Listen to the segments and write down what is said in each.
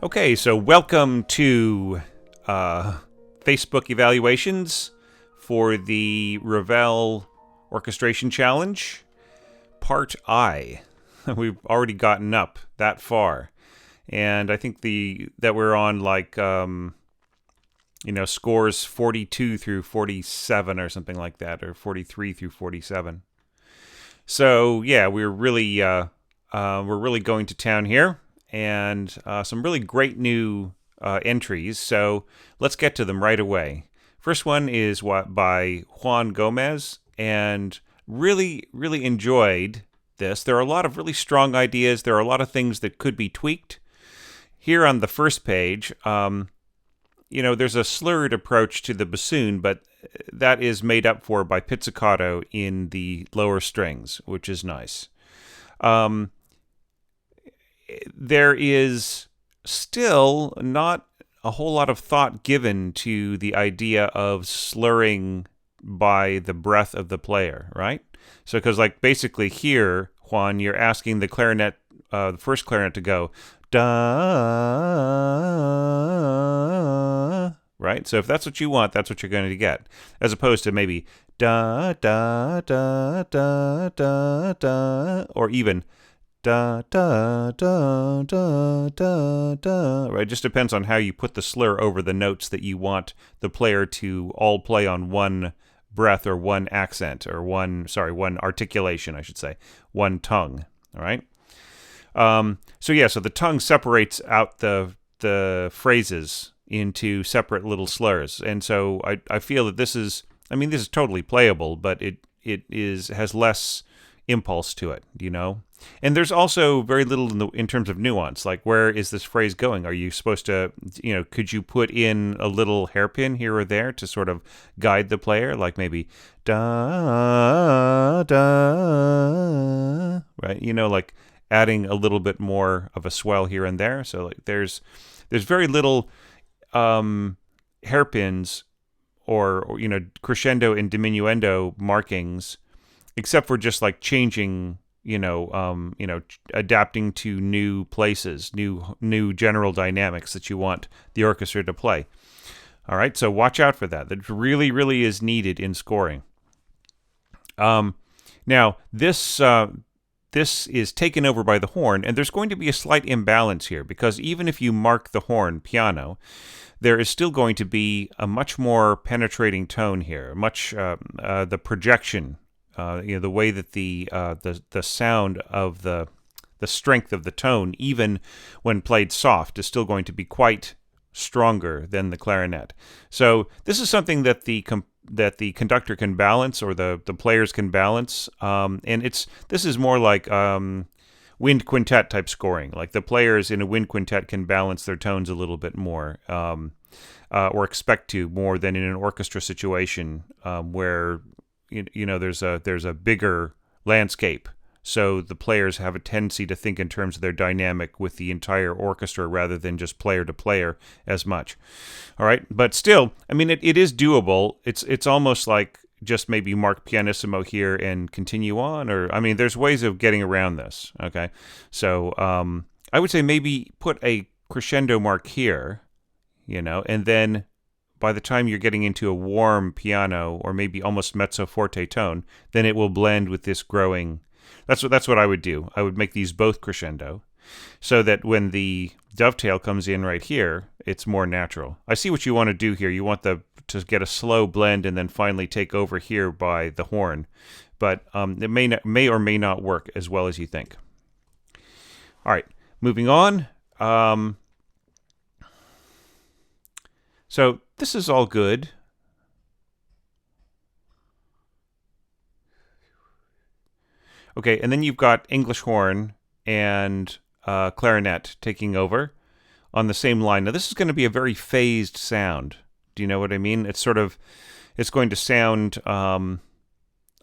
Okay, so welcome to Facebook evaluations for the Ravel Orchestration Challenge, Part I. We've already gotten up that far, and I think that we're on scores 42 through 47 or something like that, or 43 through 47. So yeah, we're really going to town here. And some really great new entries. So let's get to them right away. First one is by Juan Gómez, and really, really enjoyed this. There are a lot of really strong ideas. There are a lot of things that could be tweaked. Here on the first page, there's a slurred approach to the bassoon, but that is made up for by pizzicato in the lower strings, which is nice. There is still not a whole lot of thought given to the idea of slurring by the breath of the player, right? So, because basically here, Juan, you're asking the clarinet, the first clarinet to go da, right? So if that's what you want, that's what you're going to get, as opposed to maybe da da da da da da, or even da da da da da da. Right, it just depends on how you put the slur over the notes that you want the player to all play on one breath or one accent or one articulation, I should say, one tongue. All right. So the tongue separates out the phrases into separate little slurs, and so I feel that this is totally playable, but it has less impulse to it, And there's also very little in terms of nuance. Like, where is this phrase going? Are you supposed to, could you put in a little hairpin here or there to sort of guide the player? Like maybe da da, right? Like adding a little bit more of a swell here and there. So there's very little hairpins or crescendo and diminuendo markings, except for just changing, adapting to new places, new general dynamics that you want the orchestra to play. All right, so watch out for that. That really, really is needed in scoring. Now, this is taken over by the horn, and there's going to be a slight imbalance here, because even if you mark the horn piano, there is still going to be a much more penetrating tone here, the projection. The way that the sound of the strength of the tone, even when played soft, is still going to be quite stronger than the clarinet. So this is something that the conductor can balance, or the players can balance, and this is more like wind quintet type scoring. Like the players in a wind quintet can balance their tones a little bit more, or expect to more than in an orchestra situation where there's a bigger landscape, so the players have a tendency to think in terms of their dynamic with the entire orchestra rather than just player to player as much. All right, but still, it is doable. It's almost like just maybe mark pianissimo here and continue on, or there's ways of getting around this. Okay, so I would say maybe put a crescendo mark here, and then by the time you're getting into a warm piano or maybe almost mezzo forte tone, then it will blend with this growing. That's what I would do. I would make these both crescendo, so that when the dovetail comes in right here, it's more natural. I see what you want to do here. You want to get a slow blend and then finally take over here by the horn, but it may or may not work as well as you think. All right, moving on. So this is all good. Okay, and then you've got English horn and clarinet taking over on the same line. Now this is going to be a very phased sound. Do you know what I mean? It's going to sound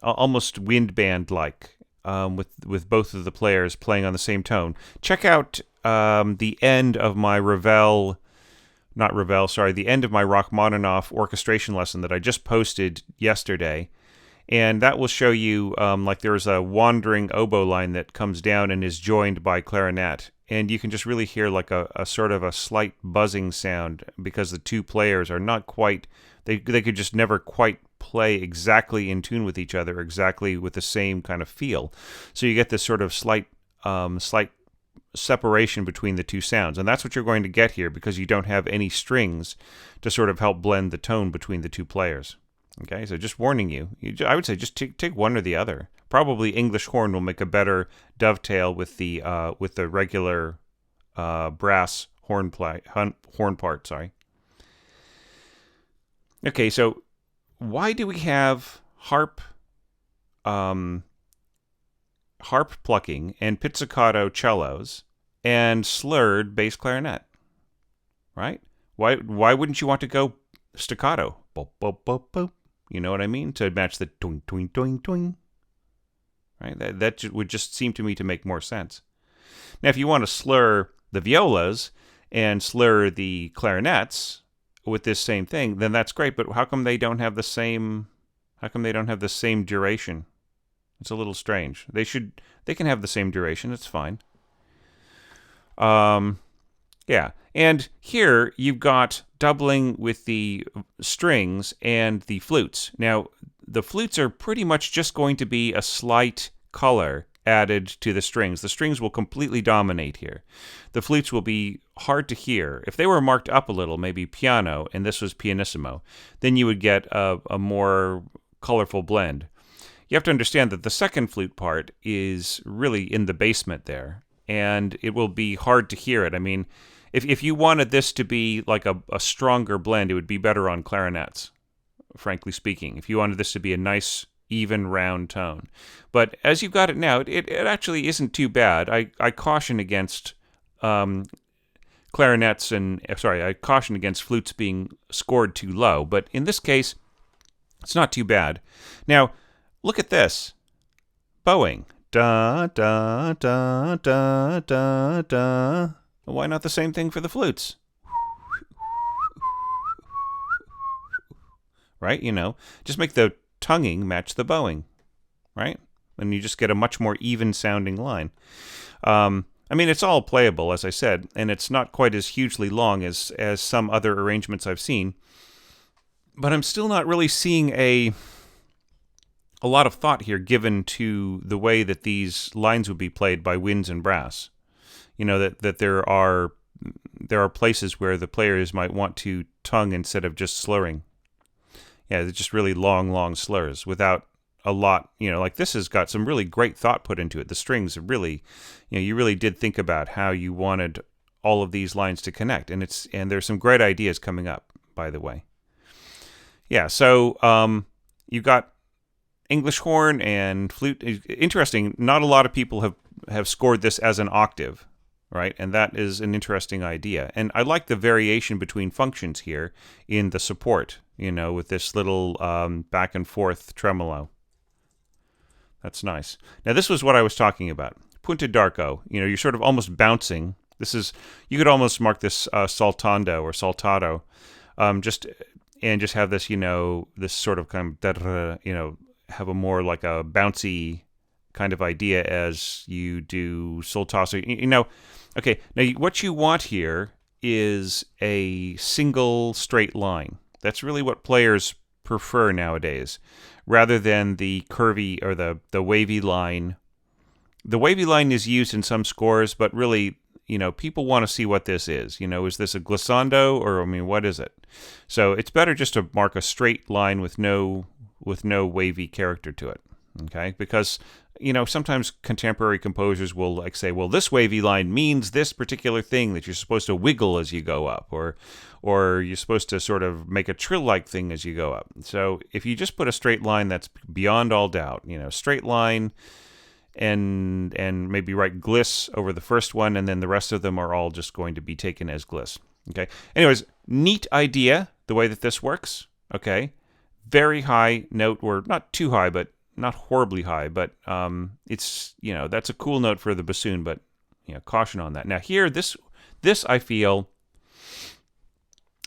almost wind band like, with both of the players playing on the same tone. Check out the end of my the end of my Rachmaninoff orchestration lesson that I just posted yesterday. And that will show you, there's a wandering oboe line that comes down and is joined by clarinet. and you can just really hear like a sort of a slight buzzing sound because the two players are not quite, they could just never quite play exactly in tune with each other, exactly with the same kind of feel. So you get this sort of slight separation between the two sounds, and that's what you're going to get here because you don't have any strings to sort of help blend the tone between the two players. Okay, so just warning you, I would say just take one or the other. Probably English horn will make a better dovetail with the regular brass horn part. Sorry. Okay, so why do we have harp plucking and pizzicato cellos and slurred bass clarinet? Right? Why wouldn't you want to go staccato? Boop, boop, boop, boop. You know what I mean? To match the twing, twing, twing, twing. Right? That would just seem to me to make more sense. Now, if you want to slur the violas and slur the clarinets with this same thing, then that's great. But how come they don't have the same? How come they don't have the same duration? It's a little strange. They can have the same duration. It's fine. Yeah. And here you've got doubling with the strings and the flutes. Now, the flutes are pretty much just going to be a slight color added to the strings. The strings will completely dominate here. The flutes will be hard to hear. If they were marked up a little, maybe piano, and this was pianissimo, then you would get a more colorful blend. You have to understand that the second flute part is really in the basement there, and it will be hard to hear it. I mean, if you wanted this to be like a stronger blend, it would be better on clarinets, frankly speaking, if you wanted this to be a nice, even, round tone. But as you've got it now, it actually isn't too bad. I caution against clarinets I caution against flutes being scored too low, but in this case, it's not too bad. Now, look at this. Bowing. Da, da, da, da, da, da. Why not the same thing for the flutes? Right? Just make the tonguing match the bowing. Right? And you just get a much more even sounding line. I mean, it's all playable, as I said, and it's not quite as hugely long as some other arrangements I've seen. But I'm still not really seeing a lot of thought here given to the way that these lines would be played by winds and brass. That there are places where the players might want to tongue instead of just slurring. Yeah, they're just really long slurs without a lot, like this has got some really great thought put into it. The strings are really, you really did think about how you wanted all of these lines to connect, and there's some great ideas coming up, by the way. Yeah, so you've got English horn and flute. Interesting, not a lot of people have scored this as an octave, right? And that is an interesting idea. And I like the variation between functions here in the support, with this little back and forth tremolo. That's nice. Now, this was what I was talking about. Punta d'arco, you're sort of almost bouncing. You could almost mark this saltando or saltato, just have this, this sort of kind of, have a more like a bouncy kind of idea as you do soltato. Okay, now what you want here is a single straight line. That's really what players prefer nowadays, rather than the curvy or the wavy line. The wavy line is used in some scores, but really, people want to see what this is. Is this a glissando, or what is it? So it's better just to mark a straight line with no wavy character to it. Okay, because sometimes contemporary composers will say, well, this wavy line means this particular thing that you're supposed to wiggle as you go up, or you're supposed to sort of make a trill-like thing as you go up. So if you just put a straight line, that's beyond all doubt. Straight line, and maybe write gliss over the first one, and then the rest of them are all just going to be taken as gliss. Okay. Anyways, neat idea the way that this works. Okay. Very high note, or not too high, but not horribly high, but it's, that's a cool note for the bassoon, but caution on that. Now here, this I feel,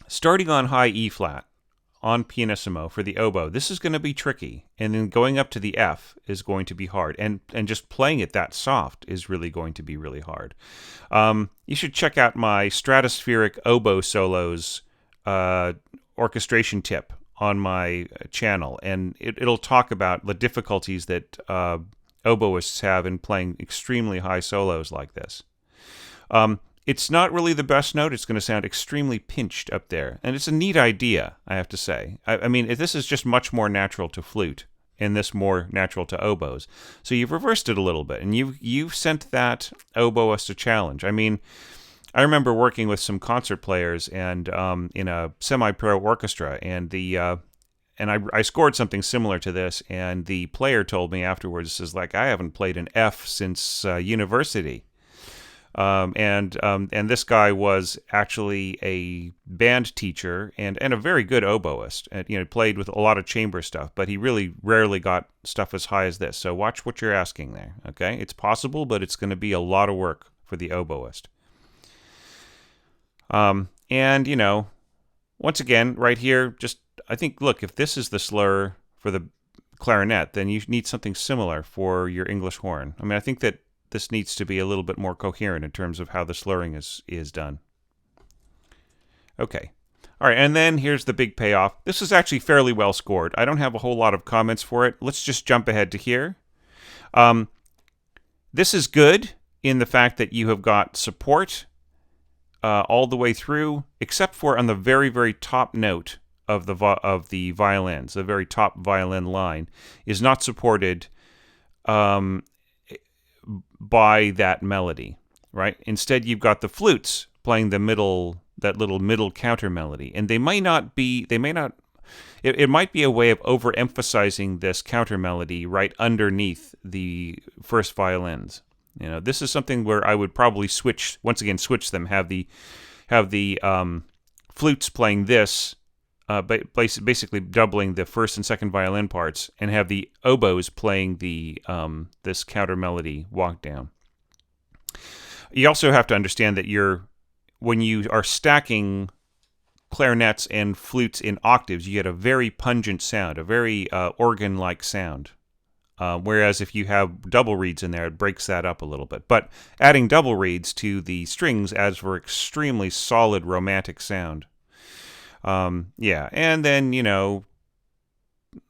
starting on high E flat, on pianissimo for the oboe, this is going to be tricky. And then going up to the F is going to be hard. And just playing it that soft is really going to be really hard. You should check out my stratospheric oboe solos orchestration tip on my channel. And it'll talk about the difficulties that oboists have in playing extremely high solos like this. It's not really the best note. It's going to sound extremely pinched up there. And it's a neat idea, I have to say. I mean, this is just much more natural to flute, and this more natural to oboes. So you've reversed it a little bit, and you've sent that oboist a challenge. I mean, I remember working with some concert players and in a semi-pro orchestra, and I scored something similar to this, and the player told me afterwards, is like, I haven't played an F since university. And this guy was actually a band teacher and a very good oboist, and played with a lot of chamber stuff, but he really rarely got stuff as high as this. So watch what you're asking there. Okay, it's possible, but it's going to be a lot of work for the oboist. And once again, right here, I think, look, if this is the slur for the clarinet, then you need something similar for your English horn. I mean, I think that this needs to be a little bit more coherent in terms of how the slurring is done. Okay. All right, and then here's the big payoff. This is actually fairly well scored. I don't have a whole lot of comments for it. Let's just jump ahead to here. This is good in the fact that you have got support all the way through, except for on the very, very top note of the violins. The very top violin line is not supported by that melody, right? Instead, you've got the flutes playing that little middle counter melody, and it might be a way of overemphasizing this counter melody right underneath the first violins. This is something where I would probably switch them, have the flutes playing this, basically doubling the first and second violin parts, and have the oboes playing this counter melody walk down. You also have to understand that when you are stacking clarinets and flutes in octaves, you get a very pungent sound, a very organ-like sound. Whereas if you have double reeds in there, it breaks that up a little bit. But adding double reeds to the strings adds for extremely solid romantic sound. And then,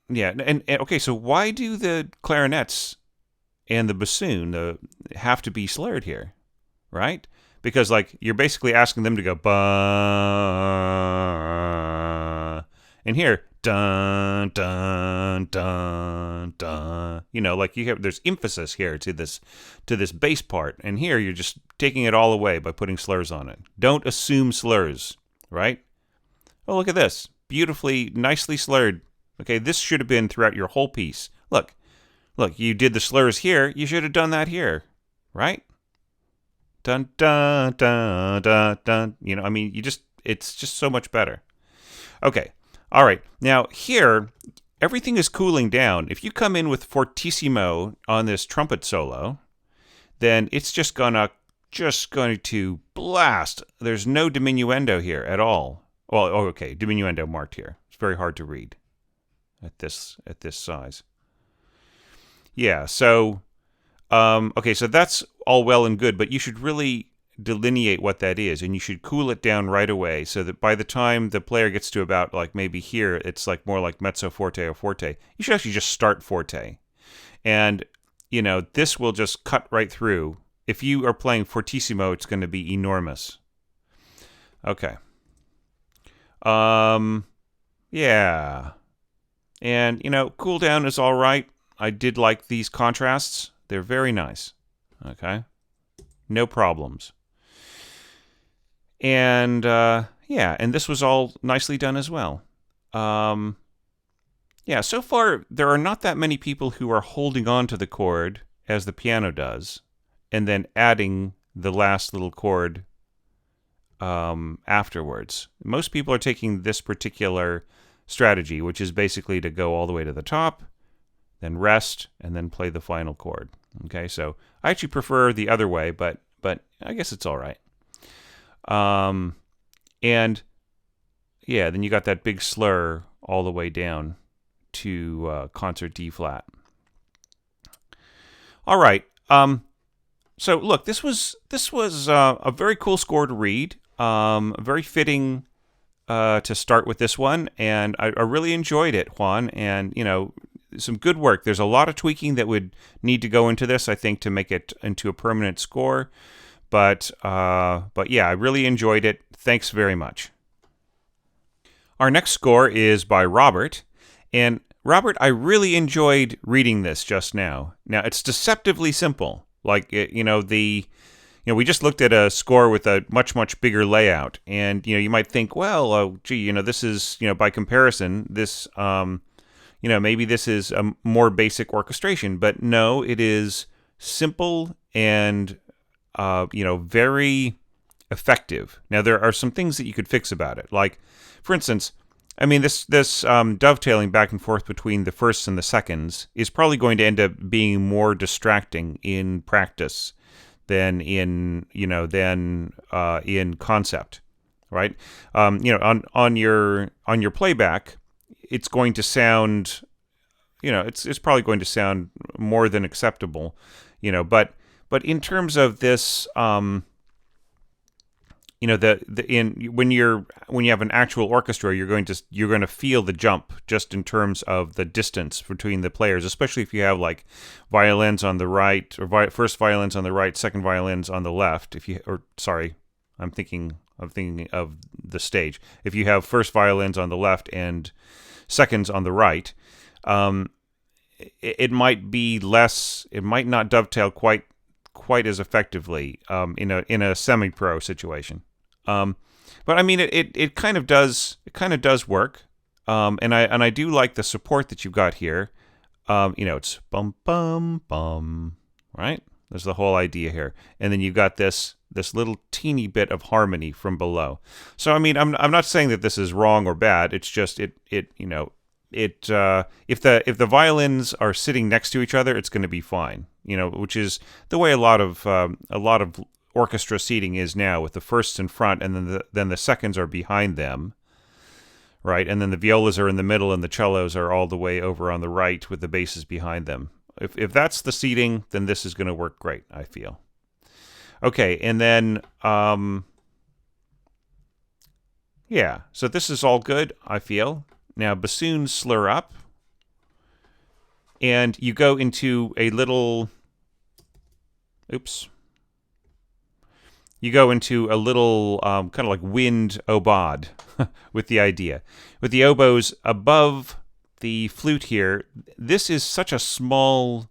and okay, so why do the clarinets and the bassoon have to be slurred here, right? Because, you're basically asking them to go, ba, and here, dun, dun, dun, dun. There's emphasis here to this bass part, and here you're just taking it all away by putting slurs on it. Don't assume slurs, right? Oh, look at this. Beautifully, nicely slurred. Okay, this should have been throughout your whole piece. Look, you did the slurs here. You should have done that here, right? Dun, dun, dun, dun, dun. It's just so much better. Okay, all right. Now, here, everything is cooling down. If you come in with fortissimo on this trumpet solo, then it's just going to blast. There's no diminuendo here at all. Well, okay, diminuendo marked here. It's very hard to read at this size. Yeah, so okay, so that's all well and good, but you should really delineate what that is, and you should cool it down right away so that by the time the player gets to about maybe here, it's more like mezzo forte or forte. You should actually just start forte. And, this will just cut right through. If you are playing fortissimo, it's going to be enormous. Okay. Yeah. And, cool down is all right. I did like these contrasts. They're very nice. Okay. No problems. And, and this was all nicely done as well. So far, there are not that many people who are holding on to the chord as the piano does, and then adding the last little chord afterwards. Most people are taking this particular strategy, which is basically to go all the way to the top, then rest, and then play the final chord. Okay, so I actually prefer the other way, but I guess it's all right. And yeah, then you got that big slur all the way down to concert D flat. All right. So look, this was a very cool score to read. Very fitting to start with this one, and I really enjoyed it, Juan. And some good work. There's a lot of tweaking that would need to go into this, I think, to make it into a permanent score. But yeah, I really enjoyed it. Thanks very much. Our next score is by Robert, and Robert, I really enjoyed reading this just now. Now it's deceptively simple. Like we just looked at a score with a much bigger layout, and you might think, well, oh, gee, this is by comparison, this maybe this is a more basic orchestration, but no, it is simple and very effective. Now there are some things that you could fix about it, like for instance, I mean, this dovetailing back and forth between the firsts and the seconds is probably going to end up being more distracting in practice than in concept, right? On your playback, it's going to sound, it's probably going to sound more than acceptable, but in terms of this. When you have an actual orchestra, you're going to feel the jump just in terms of the distance between the players, especially if you have like violins on the right, or first violins on the right, second violins on the left. I'm thinking of the stage. If you have first violins on the left and seconds on the right, it might be less. It might not dovetail quite as effectively in a semi-pro situation. But I mean, it kind of does work, and I do like the support that you've got here. It's bum bum bum, right? There's the whole idea here, and then you've got this little teeny bit of harmony from below. So I mean, I'm not saying that this is wrong or bad. It's just if the violins are sitting next to each other, it's going to be fine. Which is the way a lot of orchestra seating is now, with the firsts in front and then the seconds are behind them, right? And then the violas are in the middle and the cellos are all the way over on the right with the basses behind them. If that's the seating, then this is going to work great, I feel. Okay, and then yeah, so this is all good, I feel. Now bassoons slur up, and you go into a little kind of like wind obod with the idea. With the oboes above the flute here, this is such a small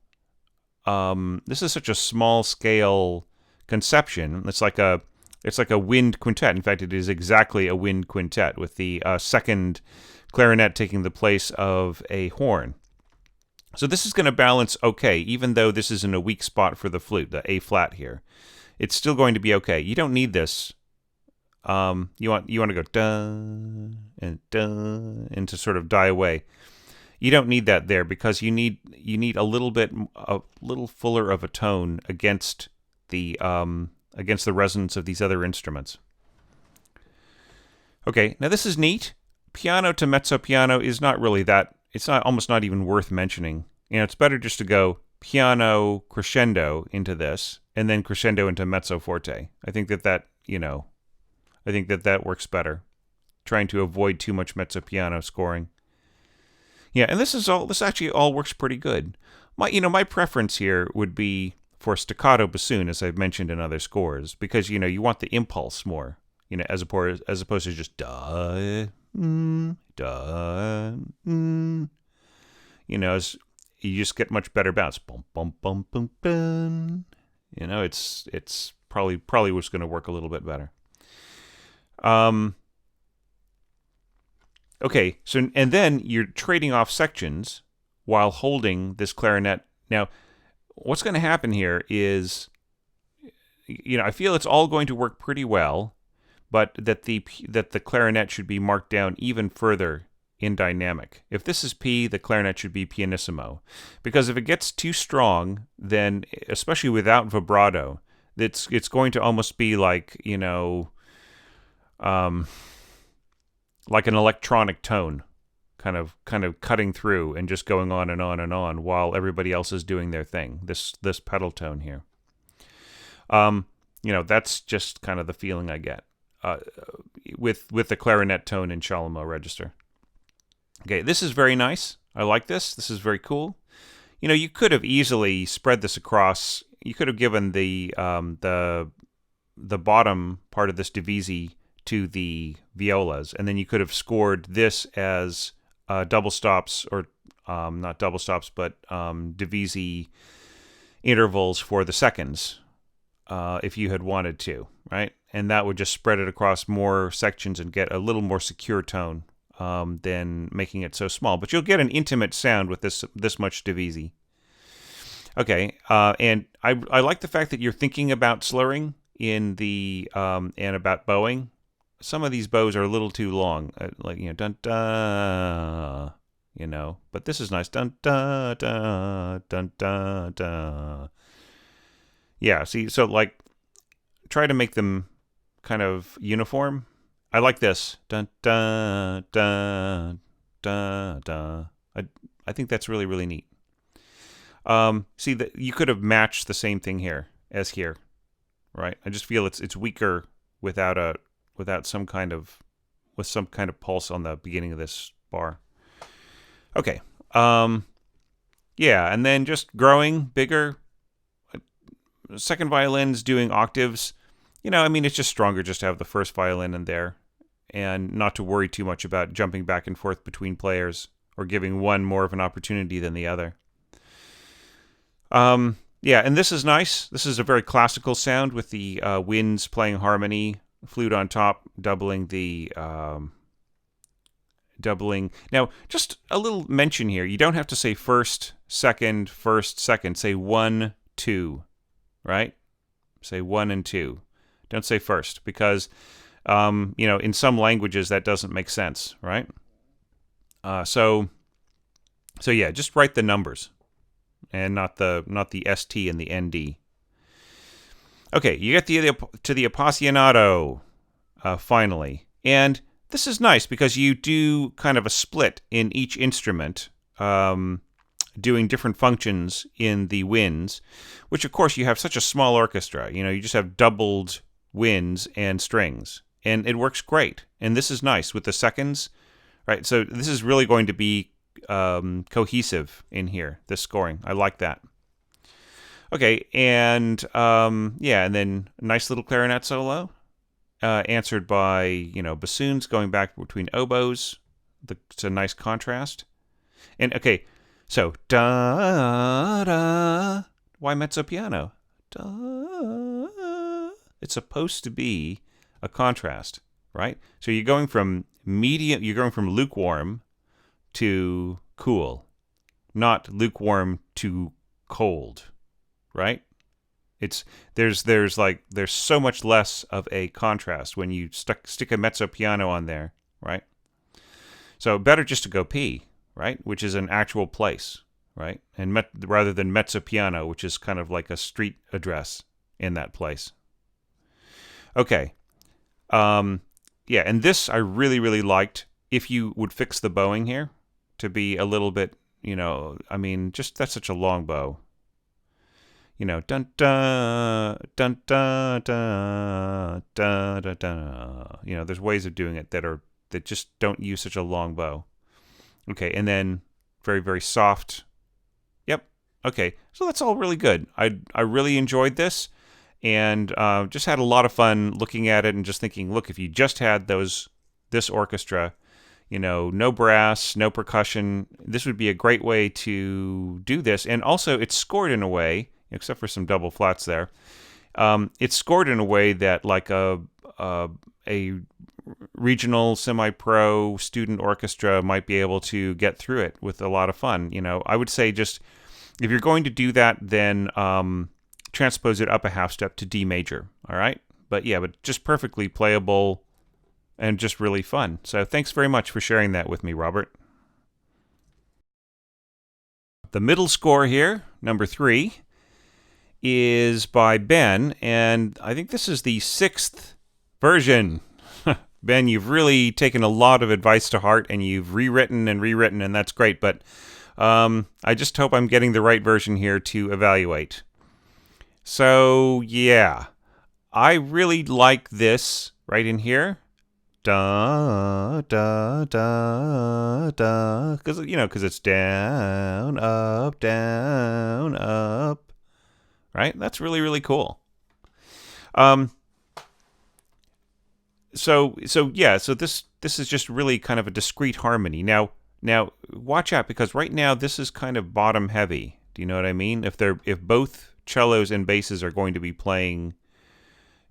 scale conception. It's like a wind quintet. In fact, it is exactly a wind quintet, with the second clarinet taking the place of a horn. So this is going to balance okay, even though this is in a weak spot for the flute, the A flat here. It's still going to be okay. You don't need this. You want to go dun and dun and to sort of die away. You don't need that there, because you need a little fuller of a tone against the resonance of these other instruments. Okay, now this is neat. Piano to mezzo piano is not really that. It's almost not even worth mentioning. It's better just to go piano crescendo into this, and then crescendo into mezzo forte. I think that works better. Trying to avoid too much mezzo piano scoring. Yeah, and this actually all works pretty good. My preference here would be for staccato bassoon, as I've mentioned in other scores, because you want the impulse more, as opposed to just da da. You just get much better bounce. Bum bum bum bum bum. It's probably what's going to work a little bit better. Okay, so and then you're trading off sections while holding this clarinet. Now, what's going to happen here is, I feel it's all going to work pretty well, but that the clarinet should be marked down even further in dynamic. If this is P, the clarinet should be pianissimo, because if it gets too strong, then especially without vibrato, it's going to almost be like like an electronic tone, kind of cutting through and just going on and on and on while everybody else is doing their thing. This pedal tone here. That's just kind of the feeling I get with the clarinet tone in Chalumeau register. Okay, this is very nice. I like this. This is very cool. You could have easily spread this across. You could have given the bottom part of this divisi to the violas, and then you could have scored this as double stops, or not double stops, but divisi intervals for the seconds, if you had wanted to, right? And that would just spread it across more sections and get a little more secure tone than making it so small. But you'll get an intimate sound with this much divisi. Okay, and I like the fact that you're thinking about slurring in the and about bowing. Some of these bows are a little too long, like dun da, But this is nice, dun da da dun da da. Yeah, see, so like try to make them kind of uniform. I like this, dun da da da da. I think that's really, really neat. See that you could have matched the same thing here as here, right? I just feel it's weaker without some kind of pulse on the beginning of this bar. Okay. Yeah, and then just growing bigger. Second violin's doing octaves. It's just stronger just to have the first violin in there and not to worry too much about jumping back and forth between players or giving one more of an opportunity than the other. Yeah, and this is nice. This is a very classical sound with the winds playing harmony, flute on top, doubling. Now, just a little mention here. You don't have to say first, second. Say 1, 2, right? Say 1 and 2. Don't say first because, in some languages that doesn't make sense, right? So yeah, just write the numbers and not the ST and the ND. Okay, you get to the appassionato finally, and this is nice because you do kind of a split in each instrument, doing different functions in the winds, which of course you have such a small orchestra. You just have doubled winds and strings, and it works great. And this is nice with the seconds, right? So this is really going to be cohesive in here, this scoring. I like that. Okay, and yeah, and then nice little clarinet solo, answered by bassoons going back between oboes. It's a nice contrast. And okay, so da da. Why mezzo piano? Da. It's supposed to be a contrast, right? So you're going from lukewarm to cool, not lukewarm to cold, right? There's so much less of a contrast when you stick a mezzo piano on there, right? So better just to go P, right, which is an actual place, right, and rather than mezzo piano, which is kind of like a street address in that place. Okay, yeah, and this I really, really liked. If you would fix the bowing here to be a little bit, just that's such a long bow. Dun da dun da da da da da. There's ways of doing it that just don't use such a long bow. Okay, and then very, very soft. Yep. Okay, so that's all really good. I really enjoyed this, and just had a lot of fun looking at it and just thinking, look, if you just had this orchestra, no brass, no percussion, this would be a great way to do this. And also, it's scored in a way, except for some double flats there, it's scored in a way that like a regional semi-pro student orchestra might be able to get through it with a lot of fun. I would say just if you're going to do that, then transpose it up a half step to D major. All right, but just perfectly playable and just really fun. So thanks very much for sharing that with me, Robert. The middle score here, number 3, is by Ben, and I think this is the 6th version. Ben, you've really taken a lot of advice to heart, and you've rewritten, and that's great. But I just hope I'm getting the right version here to evaluate. So, yeah. I really like this right in here. Da, da, da, da. Because it's down, up. Right? That's really, really cool. So this is just really kind of a discrete harmony. Now watch out, because right now this is kind of bottom heavy. Do you know what I mean? If both cellos and basses are going to be playing,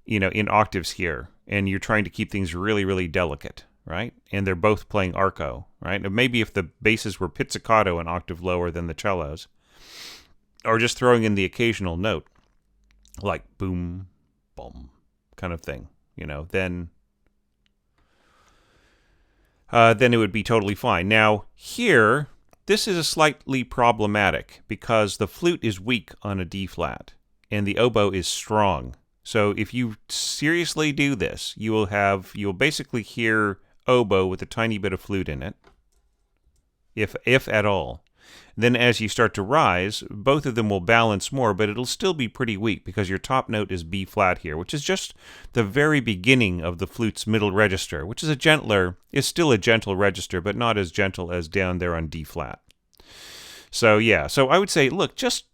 in octaves here, and you're trying to keep things really, really delicate, right? And they're both playing arco, right? And maybe if the basses were pizzicato an octave lower than the cellos, or just throwing in the occasional note, like boom, boom, kind of thing, then it would be totally fine. Now, here, this is a slightly problematic because the flute is weak on a D flat and the oboe is strong. So if you seriously do this, you will basically hear oboe with a tiny bit of flute in it, if at all. Then as you start to rise, both of them will balance more, but it'll still be pretty weak because your top note is B flat here, which is just the very beginning of the flute's middle register, which is still a gentle register, but not as gentle as down there on D flat. So yeah, so I would say, look, just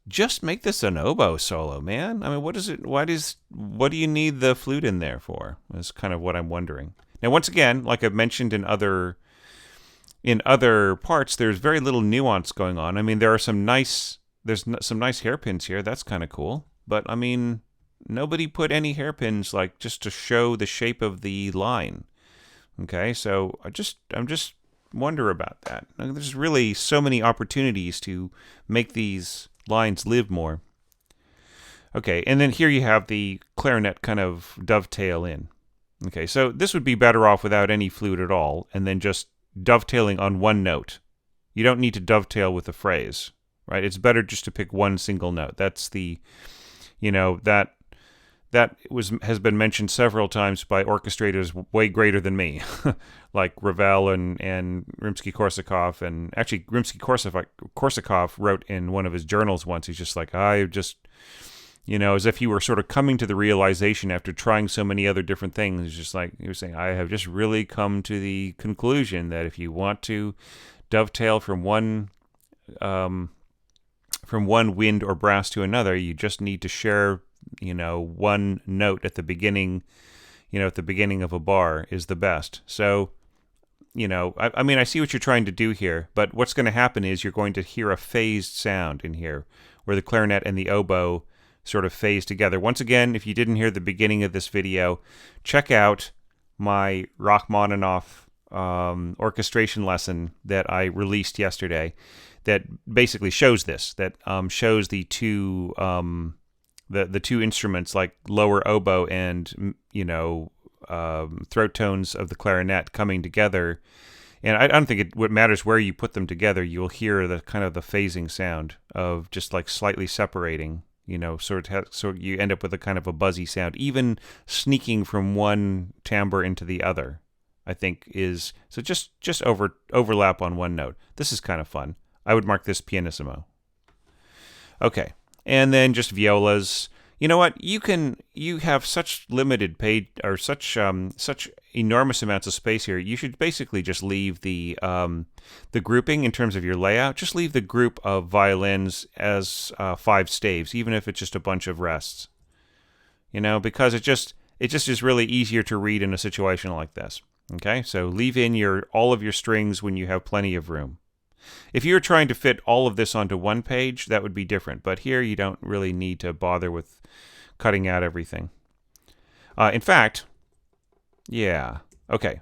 make this an oboe solo, man. I mean, what do you need the flute in there for? That's kind of what I'm wondering. Now, once again, like I've mentioned in other parts, there's very little nuance going on. I mean, there's some nice hairpins here. That's kind of cool. But I mean, nobody put any hairpins like just to show the shape of the line. Okay, so I'm just wonder about that. There's really so many opportunities to make these lines live more. Okay, and then here you have the clarinet kind of dovetail in. Okay, so this would be better off without any flute at all, and then just dovetailing on one note. You don't need to dovetail with a phrase, right? It's better just to pick one single note. That's that has been mentioned several times by orchestrators way greater than me, like Ravel and Rimsky-Korsakov. And actually, Rimsky-Korsakov wrote in one of his journals once, he's just like, as if he were sort of coming to the realization after trying so many other different things. It's just like he was saying, I have just really come to the conclusion that if you want to dovetail from one wind or brass to another, you just need to share, one note at the beginning, of a bar is the best. So, I mean, I see what you're trying to do here, but what's going to happen is you're going to hear a phased sound in here where the clarinet and the oboe sort of phase together. Once again, if you didn't hear the beginning of this video, check out my Rachmaninoff orchestration lesson that I released yesterday that basically shows this, that shows the two the two instruments, like lower oboe and throat tones of the clarinet coming together. And I don't think what matters where you put them together. You'll hear the kind of the phasing sound of just like slightly separating. So you end up with a kind of a buzzy sound, even sneaking from one timbre into the other. I think is so. Just overlap on one note. This is kind of fun. I would mark this pianissimo. Okay, and then just violas. You know what? You have such limited page or such enormous amounts of space here. You should basically just leave the grouping in terms of your layout. Just leave the group of violins as 5 staves, even if it's just a bunch of rests. Because it just is really easier to read in a situation like this. Okay, so leave in all of your strings when you have plenty of room. If you were trying to fit all of this onto one page, that would be different. But here you don't really need to bother with cutting out everything. In fact, yeah, okay.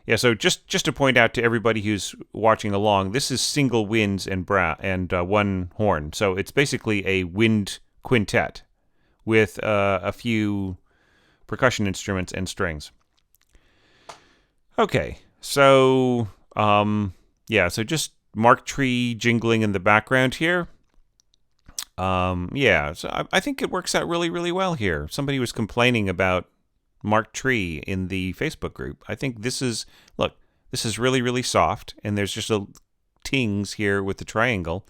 Yeah, so just to point out to everybody who's watching along, this is single winds and one horn. So it's basically a wind quintet with a few percussion instruments and strings. Okay, so so just Mark Tree jingling in the background here. So I think it works out really, really well here. Somebody was complaining about marked tree in the Facebook group. I think this is, look, this is really, really soft, and there's just a tings here with the triangle.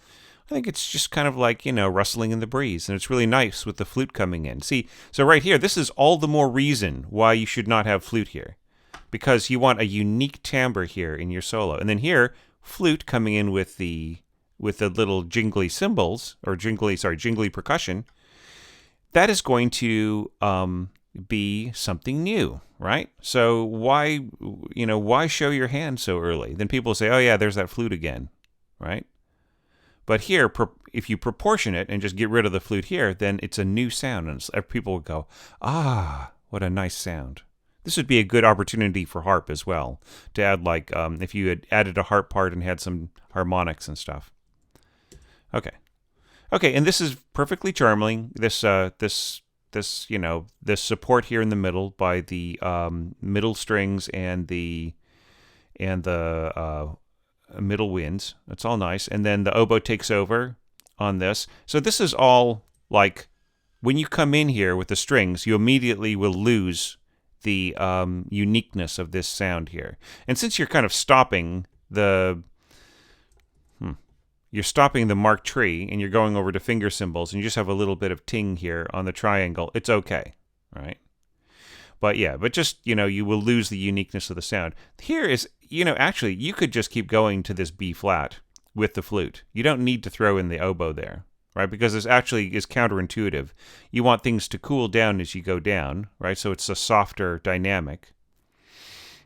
I think it's just kind of like, rustling in the breeze, and it's really nice with the flute coming in. See, so right here, this is all the more reason why you should not have flute here, because you want a unique timbre here in your solo. And then here, flute coming in with the little jingly cymbals, or jingly percussion. That is going to be something new, right? So why show your hand so early? Then people say, oh yeah, there's that flute again, right? But here, if you proportion it and just get rid of the flute here, then it's a new sound, and people would go, ah, what a nice sound. This would be a good opportunity for harp as well, to add like if you had added a harp part and had some harmonics and stuff. Okay, and this is perfectly charming. This support here in the middle by the middle strings and the middle winds. That's all nice. And then the oboe takes over on this. So this is all like, when you come in here with the strings, you immediately will lose the uniqueness of this sound here. And since you're kind of stopping the marked tree and you're going over to finger cymbals and you just have a little bit of ting here on the triangle, it's okay, right? But just, you will lose the uniqueness of the sound. Here is, actually, you could just keep going to this B flat with the flute. You don't need to throw in the oboe there, right? Because this actually is counterintuitive. You want things to cool down as you go down, right? So it's a softer dynamic.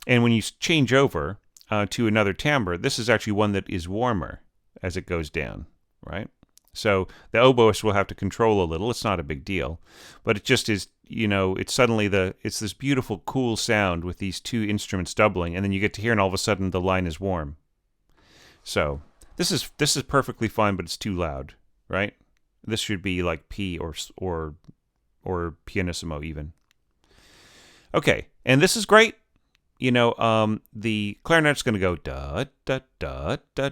And when you change over to another timbre, this is actually one that is warmer as it goes down, right? So the oboist will have to control a little. It's not a big deal, but it just is, it's suddenly it's this beautiful, cool sound with these two instruments doubling, and then you get to hear, and all of a sudden the line is warm. So this is perfectly fine, but it's too loud, right? This should be like P or pianissimo even. Okay, and this is great. The clarinet's going to go da da da da.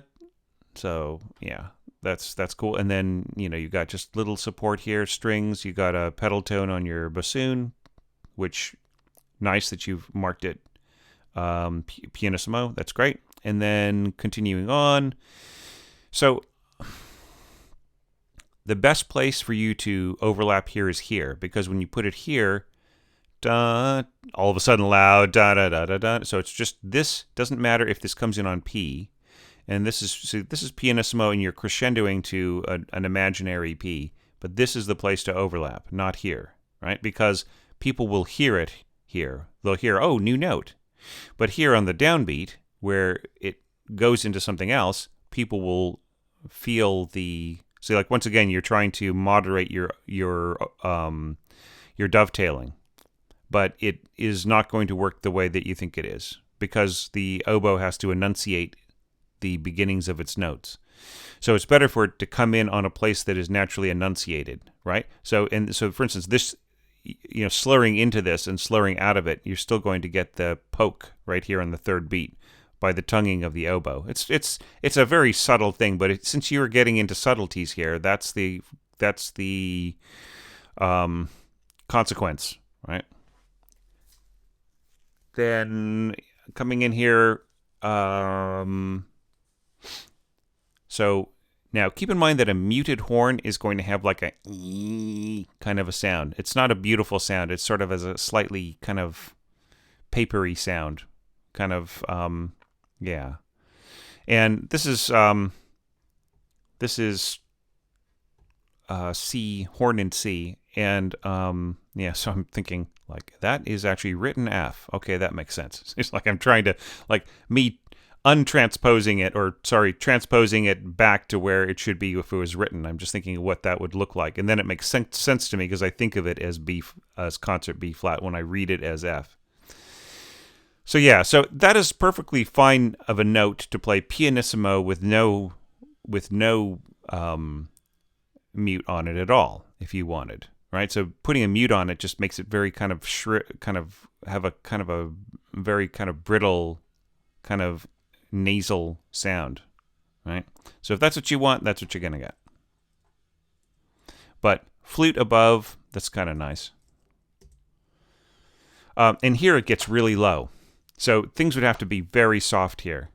So yeah, that's cool. And then you got just little support here, strings. You got a pedal tone on your bassoon, which nice that you've marked it pianissimo. That's great. And then continuing on. So the best place for you to overlap here is here, because when you put it here, da, all of a sudden loud, da da da da da. So it's just, this doesn't matter if this comes in on P. And this is pianissimo, and you're crescendoing to an imaginary P. But this is the place to overlap, not here, right? Because people will hear it here. They'll hear, oh, new note. But here on the downbeat, where it goes into something else, people will feel the... So, like, once again, you're trying to moderate your dovetailing. But it is not going to work the way that you think it is, because the oboe has to enunciate the beginnings of its notes. So it's better for it to come in on a place that is naturally enunciated, right? So for instance, this, slurring into this and slurring out of it, you're still going to get the poke right here on the third beat by the tonguing of the oboe. It's a very subtle thing, but since you are getting into subtleties here, that's the consequence, right? Then coming in here, so now keep in mind that a muted horn is going to have like a kind of a sound. It's not a beautiful sound. It's sort of as a slightly kind of papery sound, kind of yeah. And this is C, horn in C, and yeah. So I'm thinking like that is actually written F. Okay, that makes sense. It's like I'm trying to transposing it back to where it should be if it was written. I'm just thinking of what that would look like, and then it makes sense to me because I think of it as concert B flat when I read it as F. So yeah, so that is perfectly fine of a note to play pianissimo with no mute on it at all, if you wanted, right? So putting a mute on it just makes it very kind of have a kind of a very kind of brittle, kind of nasal sound, right? So if that's what you want, that's what you're gonna get. But flute above, that's kind of nice. And here it gets really low. So things would have to be very soft here.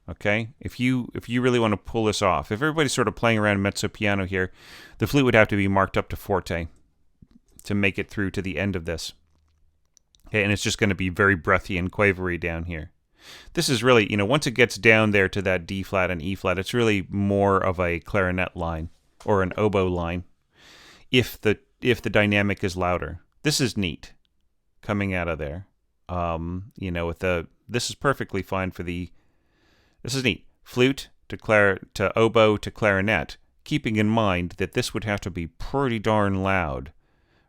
Okay? If you really want to pull this off, if everybody's sort of playing around mezzo piano here, the flute would have to be marked up to forte to make it through to the end of this. Okay, and it's just going to be very breathy and quavery down here. This is really, once it gets down there to that D flat and E flat, it's really more of a clarinet line or an oboe line if the dynamic is louder. This is neat coming out of there. This is perfectly fine for this is neat. Flute to oboe to clarinet, keeping in mind that this would have to be pretty darn loud,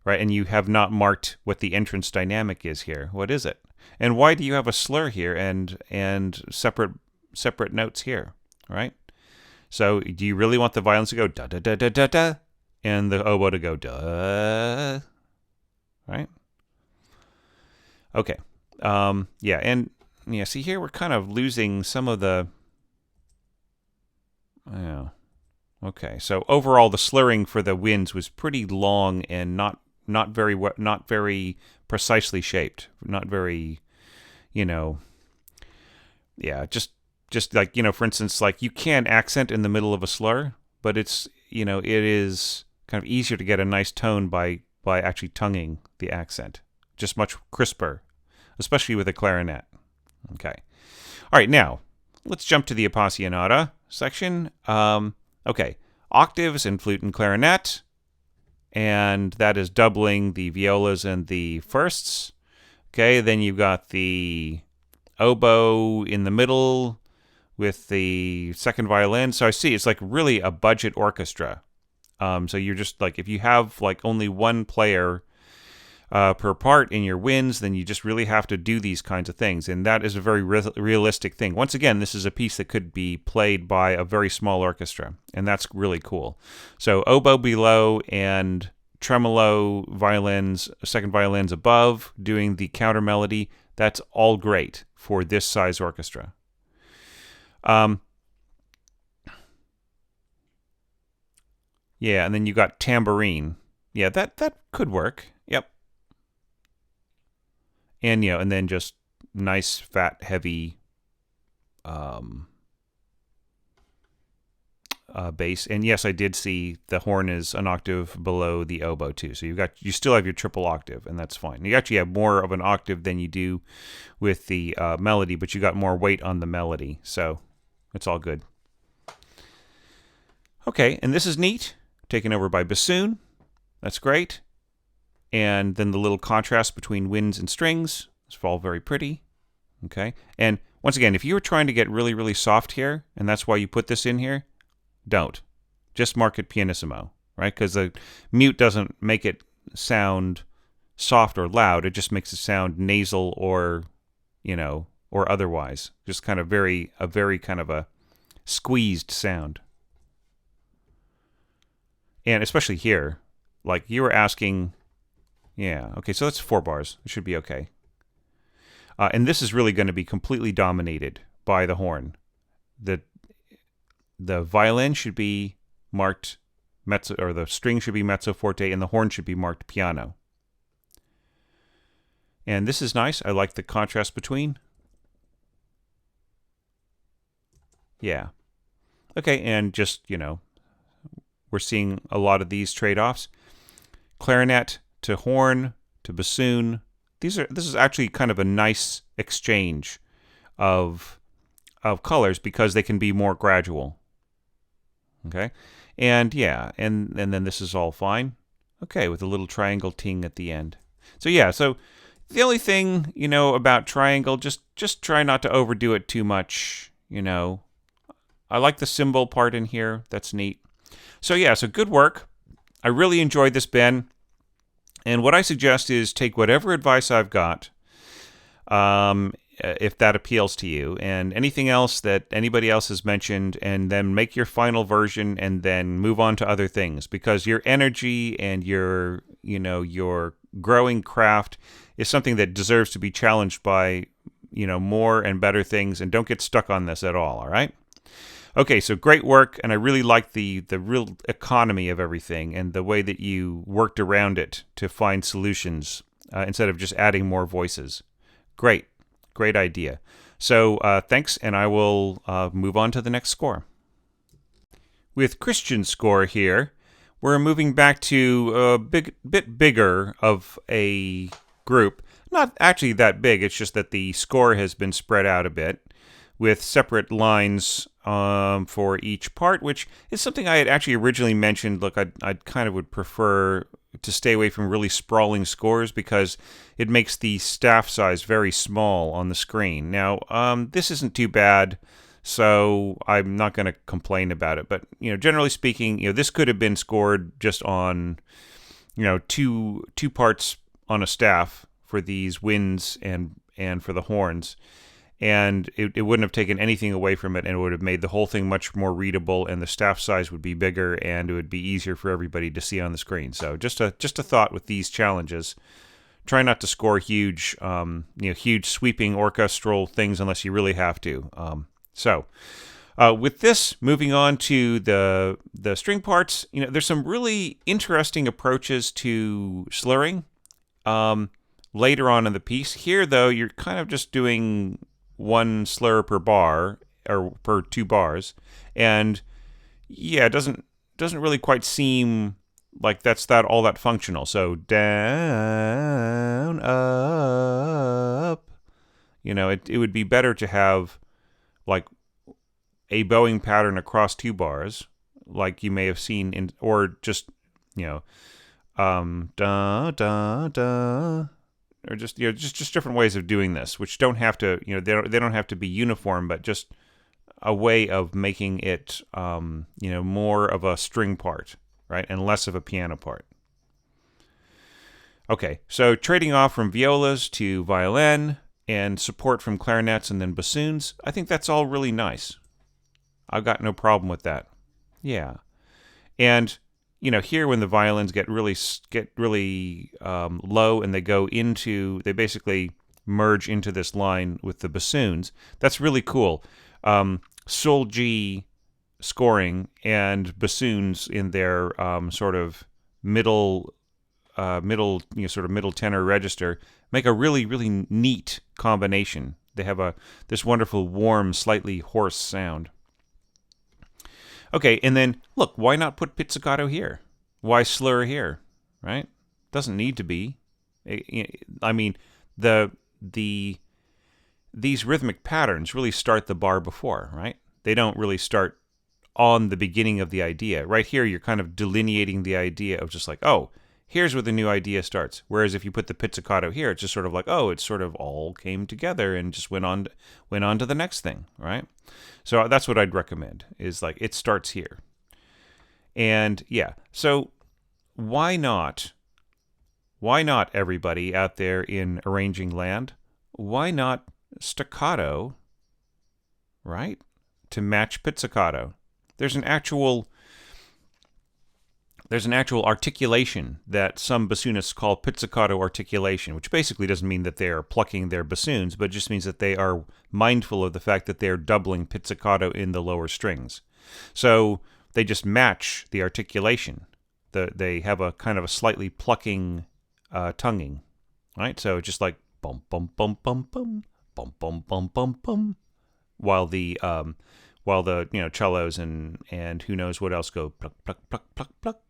right? And you have not marked what the entrance dynamic is here. What is it? And why do you have a slur here and separate notes here, right? So do you really want the violins to go da da da da da da and the oboe to go da, right? Okay. See here we're kind of losing some of the okay. So overall the slurring for the winds was pretty long and not very precisely shaped, not very, just like, for instance, like you can accent in the middle of a slur, but it's, it is kind of easier to get a nice tone by actually tonguing the accent. Just much crisper, especially with a clarinet. Okay. All right, now let's jump to the Appassionata section. Okay, octaves in flute and clarinet, and that is doubling the violas and the firsts. Okay, then you've got the oboe in the middle with the second violin. So I see it's like really a budget orchestra. So you're just like, if you have like only one player per part in your winds, then you just really have to do these kinds of things. And that is a very realistic thing. Once again, this is a piece that could be played by a very small orchestra, and that's really cool. So oboe below and tremolo violins, second violins above, doing the counter melody. That's all great for this size orchestra. Yeah, and then you got tambourine. Yeah, that could work. Yep. And and then just nice, fat, heavy bass. And yes, I did see the horn is an octave below the oboe too. So you still have your triple octave, and that's fine. You actually have more of an octave than you do with the melody, but you got more weight on the melody, so it's all good. Okay, and this is neat. Taken over by bassoon. That's great. And then the little contrast between winds and strings. It's all very pretty. Okay. And once again, if you were trying to get really, really soft here, and that's why you put this in here, don't. Just mark it pianissimo, right? Because the mute doesn't make it sound soft or loud. It just makes it sound nasal or, or otherwise. Just kind of a very kind of a squeezed sound. And especially here, like you were asking, yeah, okay, so that's 4 bars. It should be okay. And this is really going to be completely dominated by the horn. The violin should be marked mezzo, or the string should be mezzo forte, and the horn should be marked piano. And this is nice. I like the contrast between. Yeah. Okay, and just, we're seeing a lot of these trade-offs. Clarinet to horn to bassoon. This is actually kind of a nice exchange of colors because they can be more gradual. Okay? And yeah, and then this is all fine. Okay, with a little triangle ting at the end. So yeah, so the only thing, about triangle, just try not to overdo it too much, I like the cymbal part in here. That's neat. So yeah, so good work. I really enjoyed this, Ben. And what I suggest is take whatever advice I've got, if that appeals to you, and anything else that anybody else has mentioned, and then make your final version and then move on to other things, because your energy and your growing craft is something that deserves to be challenged by, more and better things, and don't get stuck on this at all right? Okay, so great work, and I really like the real economy of everything and the way that you worked around it to find solutions instead of just adding more voices. Great idea. So thanks, and I will move on to the next score. With Christian's score here, we're moving back to a bit bigger of a group. Not actually that big, it's just that the score has been spread out a bit with separate lines for each part, which is something I had actually originally mentioned. Look, I kind of would prefer to stay away from really sprawling scores because it makes the staff size very small on the screen. Now, this isn't too bad, so I'm not going to complain about it. But generally speaking, this could have been scored just on two parts on a staff for these winds and for the horns. And it wouldn't have taken anything away from it, and it would have made the whole thing much more readable, and the staff size would be bigger, and it would be easier for everybody to see on the screen. So just a thought with these challenges. Try not to score huge sweeping orchestral things unless you really have to. With this, moving on to the string parts, there's some really interesting approaches to slurring later on in the piece. Here, though, you're kind of just doing one slur per bar or per 2 bars, and it doesn't really quite seem like that's all that functional. So down, up, it would be better to have like a bowing pattern across 2 bars, like you may have seen or just da da da. Or just different ways of doing this, which don't have to they don't have to be uniform, but just a way of making it more of a string part, right, and less of a piano part. Okay, so trading off from violas to violin and support from clarinets and then bassoons, I think that's all really nice. I've got no problem with that. Yeah, and here when the violins get really low and they basically merge into this line with the bassoons. That's really cool. Sol G scoring and bassoons in their sort of middle tenor register make a really, really neat combination. They have this wonderful, warm, slightly hoarse sound. Okay, and then, look, why not put pizzicato here? Why slur here, right? Doesn't need to be. I mean, these rhythmic patterns really start the bar before, right? They don't really start on the beginning of the idea. Right here, you're kind of delineating the idea of just like, oh, here's where the new idea starts. Whereas if you put the pizzicato here, it's just sort of like, oh, it sort of all came together and just went on to the next thing, right? So that's what I'd recommend, is like it starts here. And yeah, so why not everybody out there in arranging land? Why not staccato, right, to match pizzicato? There's an actual articulation that some bassoonists call pizzicato articulation, which basically doesn't mean that they are plucking their bassoons, but it just means that they are mindful of the fact that they are doubling pizzicato in the lower strings. So they just match the articulation. They have a kind of a slightly plucking tonguing, right? So just like bum bum bum bum bum bum bum bum bum bum, while the cellos and who knows what else go pluck pluck pluck pluck pluck.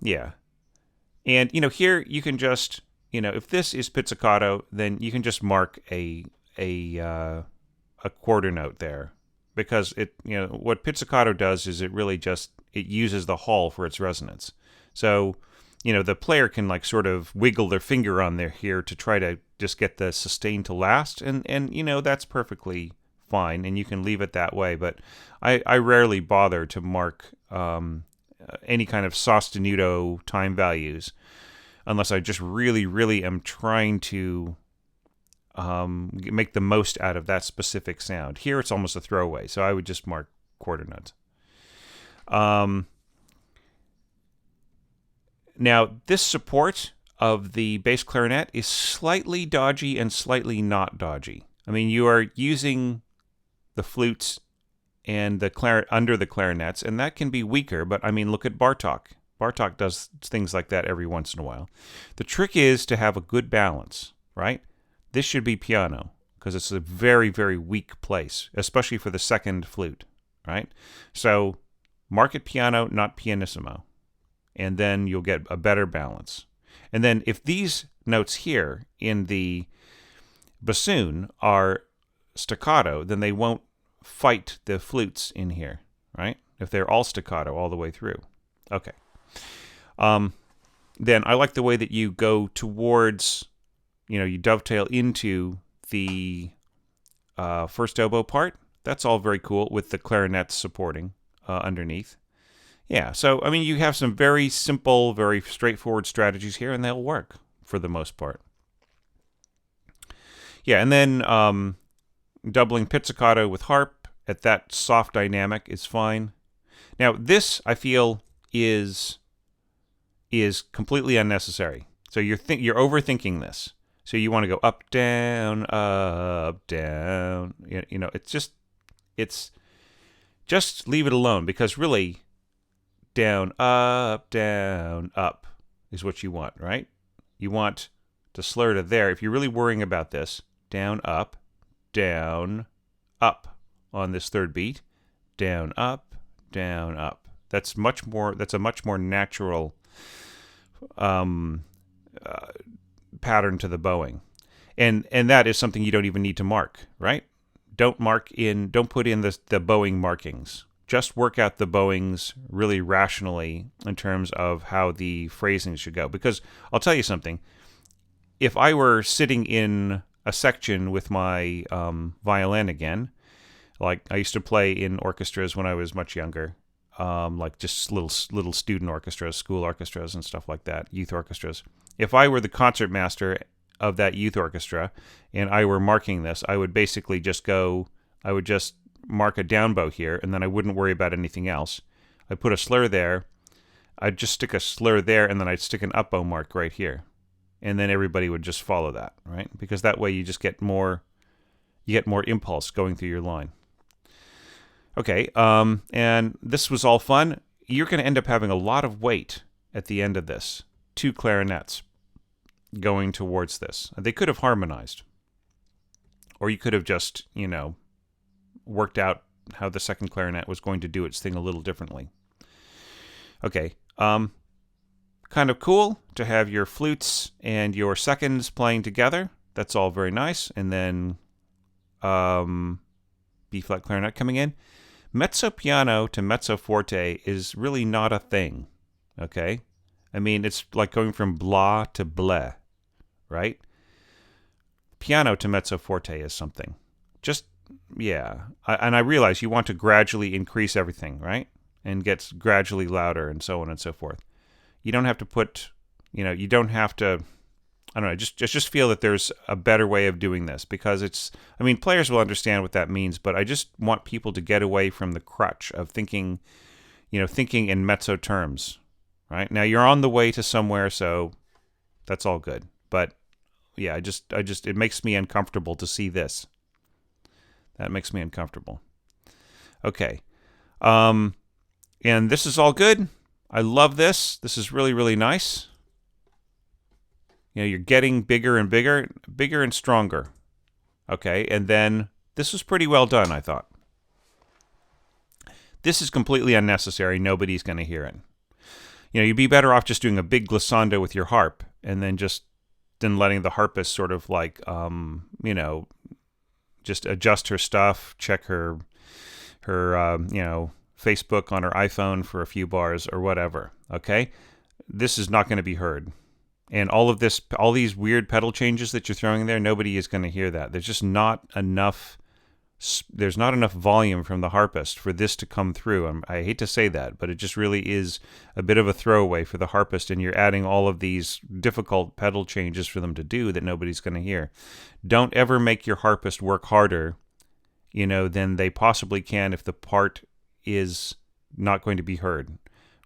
Yeah. And, here you can just, if this is pizzicato, then you can just mark a quarter note there, because what pizzicato does is it uses the hall for its resonance. So, the player can like sort of wiggle their finger on here to try to just get the sustain to last. And that's perfectly fine. And you can leave it that way. But I rarely bother to mark, any kind of sostenuto time values unless I just really, really am trying to make the most out of that specific sound. Here it's almost a throwaway, so I would just mark quarter notes. Now, this support of the bass clarinet is slightly dodgy and slightly not dodgy. I mean, you are using the flutes and the under the clarinets, and that can be weaker, but I mean, look at Bartók. Bartók does things like that every once in a while. The trick is to have a good balance, right? This should be piano because it's a very, very weak place, especially for the second flute, right? So mark it piano, not pianissimo, and then you'll get a better balance. And then if these notes here in the bassoon are staccato, then they won't fight the flutes in here, right? If they're all staccato all the way through. Okay. Then I like the way that you go towards, you dovetail into the first oboe part. That's all very cool with the clarinets supporting underneath. Yeah, so, I mean, you have some very simple, very straightforward strategies here, and they'll work for the most part. Yeah, and then doubling pizzicato with harp at that soft dynamic is fine. Now, this, I feel, is completely unnecessary. So you're overthinking this. So you want to go up, down, up, down. It's just leave it alone, because really, down, up is what you want, right? You want to slur to there. If you're really worrying about this, down, up on this third beat, down, up. That's a much more natural pattern to the bowing. And that is something you don't even need to mark, right? Don't put in the bowing markings. Just work out the bowings really rationally in terms of how the phrasing should go. Because I'll tell you something. If I were sitting in a section with my violin again, like I used to play in orchestras when I was much younger, like just little student orchestras, school orchestras and stuff like that, youth orchestras. If I were the concertmaster of that youth orchestra and I were marking this, I would basically just mark a down bow here, and then I wouldn't worry about anything else. I'd put a slur there, I'd just stick a slur there, and then I'd stick an up bow mark right here. And then everybody would just follow that, right? Because that way you get more impulse going through your line. Okay, and this was all fun. You're going to end up having a lot of weight at the end of this. 2 clarinets going towards this. They could have harmonized. Or you could have just, worked out how the second clarinet was going to do its thing a little differently. Okay, kind of cool to have your flutes and your seconds playing together. That's all very nice. And then B-flat clarinet coming in. Mezzo piano to mezzo forte is really not a thing, okay? I mean, it's like going from blah to bleh, right? Piano to mezzo forte is something. Just, yeah. And I realize you want to gradually increase everything, right? And gets gradually louder and so on and so forth. You don't have to put, I don't know, just feel that there's a better way of doing this, because players will understand what that means, but I just want people to get away from the crutch of thinking in mezzo terms, right? Now you're on the way to somewhere, so that's all good. But yeah, it makes me uncomfortable to see this. That makes me uncomfortable. Okay. And this is all good. I love this. This is really, really nice. You're getting bigger and bigger and stronger. Okay, and then this was pretty well done, I thought. This is completely unnecessary. Nobody's going to hear it. You'd be better off just doing a big glissando with your harp and then letting the harpist sort of like, just adjust her stuff, check her Facebook on her iPhone for a few bars or whatever. Okay, this is not going to be heard. And all these weird pedal changes that you're throwing there, nobody is going to hear that. There's just not enough. There's not enough volume from the harpist for this to come through. I hate to say that, but it just really is a bit of a throwaway for the harpist, and you're adding all of these difficult pedal changes for them to do that nobody's going to hear. Don't ever make your harpist work harder, than they possibly can if the part is not going to be heard,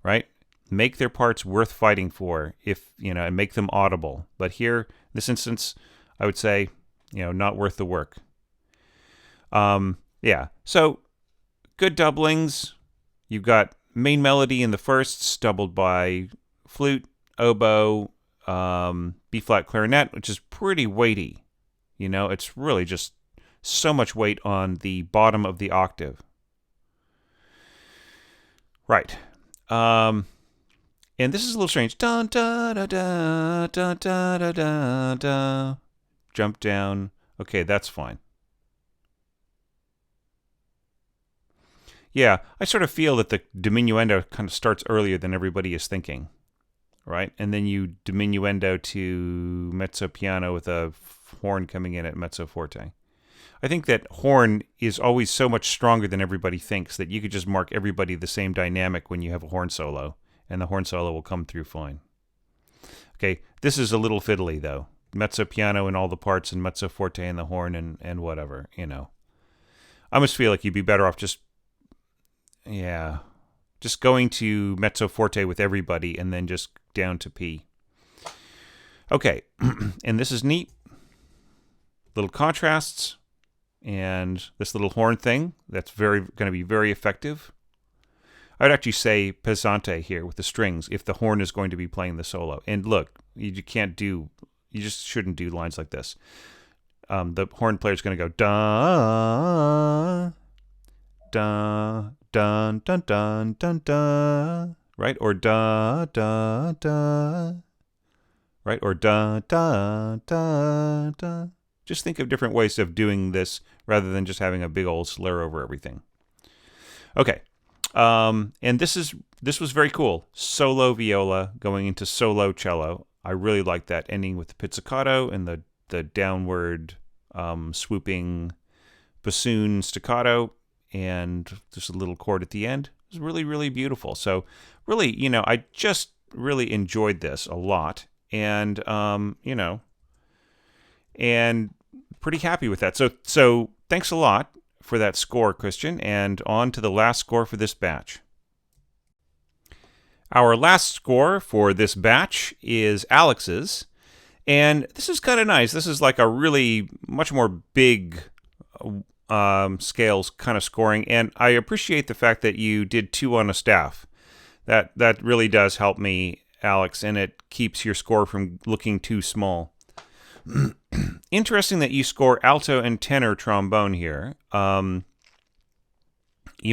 right? Make their parts worth fighting for, and make them audible. But here, in this instance, I would say, not worth the work. Yeah. So good doublings. You've got main melody in the firsts, doubled by flute, oboe, B-flat clarinet, which is pretty weighty. It's really just so much weight on the bottom of the octave. Right. And this is a little strange. Dun, da, da, da, da, da, da, da, da. Jump down. Okay, that's fine. Yeah, I sort of feel that the diminuendo kind of starts earlier than everybody is thinking, right? And then you diminuendo to mezzo piano with a horn coming in at mezzo forte. I think that horn is always so much stronger than everybody thinks that you could just mark everybody the same dynamic when you have a horn solo, and the horn solo will come through fine. Okay, this is a little fiddly, though. Mezzo piano in all the parts and mezzo forte in the horn and whatever, I almost feel like you'd be better off just going to mezzo forte with everybody and then just down to P. Okay, and this is neat. Little contrasts and this little horn thing that's going to be very effective. I would actually say pesante here with the strings if the horn is going to be playing the solo. And look, you just shouldn't do lines like this. The horn player is going to go da da dun dun dun dun dun, right? Or da da da, right? Or da da da da. Just think of different ways of doing this rather than just having a big old slur over everything. Okay, and this was very cool. Solo viola going into solo cello. I really like that ending with the pizzicato and the downward swooping bassoon staccato. And just a little chord at the end. It was really, really beautiful. So really, I just really enjoyed this a lot. And, and pretty happy with that. So thanks a lot for that score, Christian. And on to the last score for this batch. Our last score for this batch is Alex's. And this is kind of nice. This is like a really much more big scales kind of scoring, and I appreciate the fact that you did 2 on a staff. That really does help me, Alex, and it keeps your score from looking too small. Interesting that you score alto and tenor trombone here. You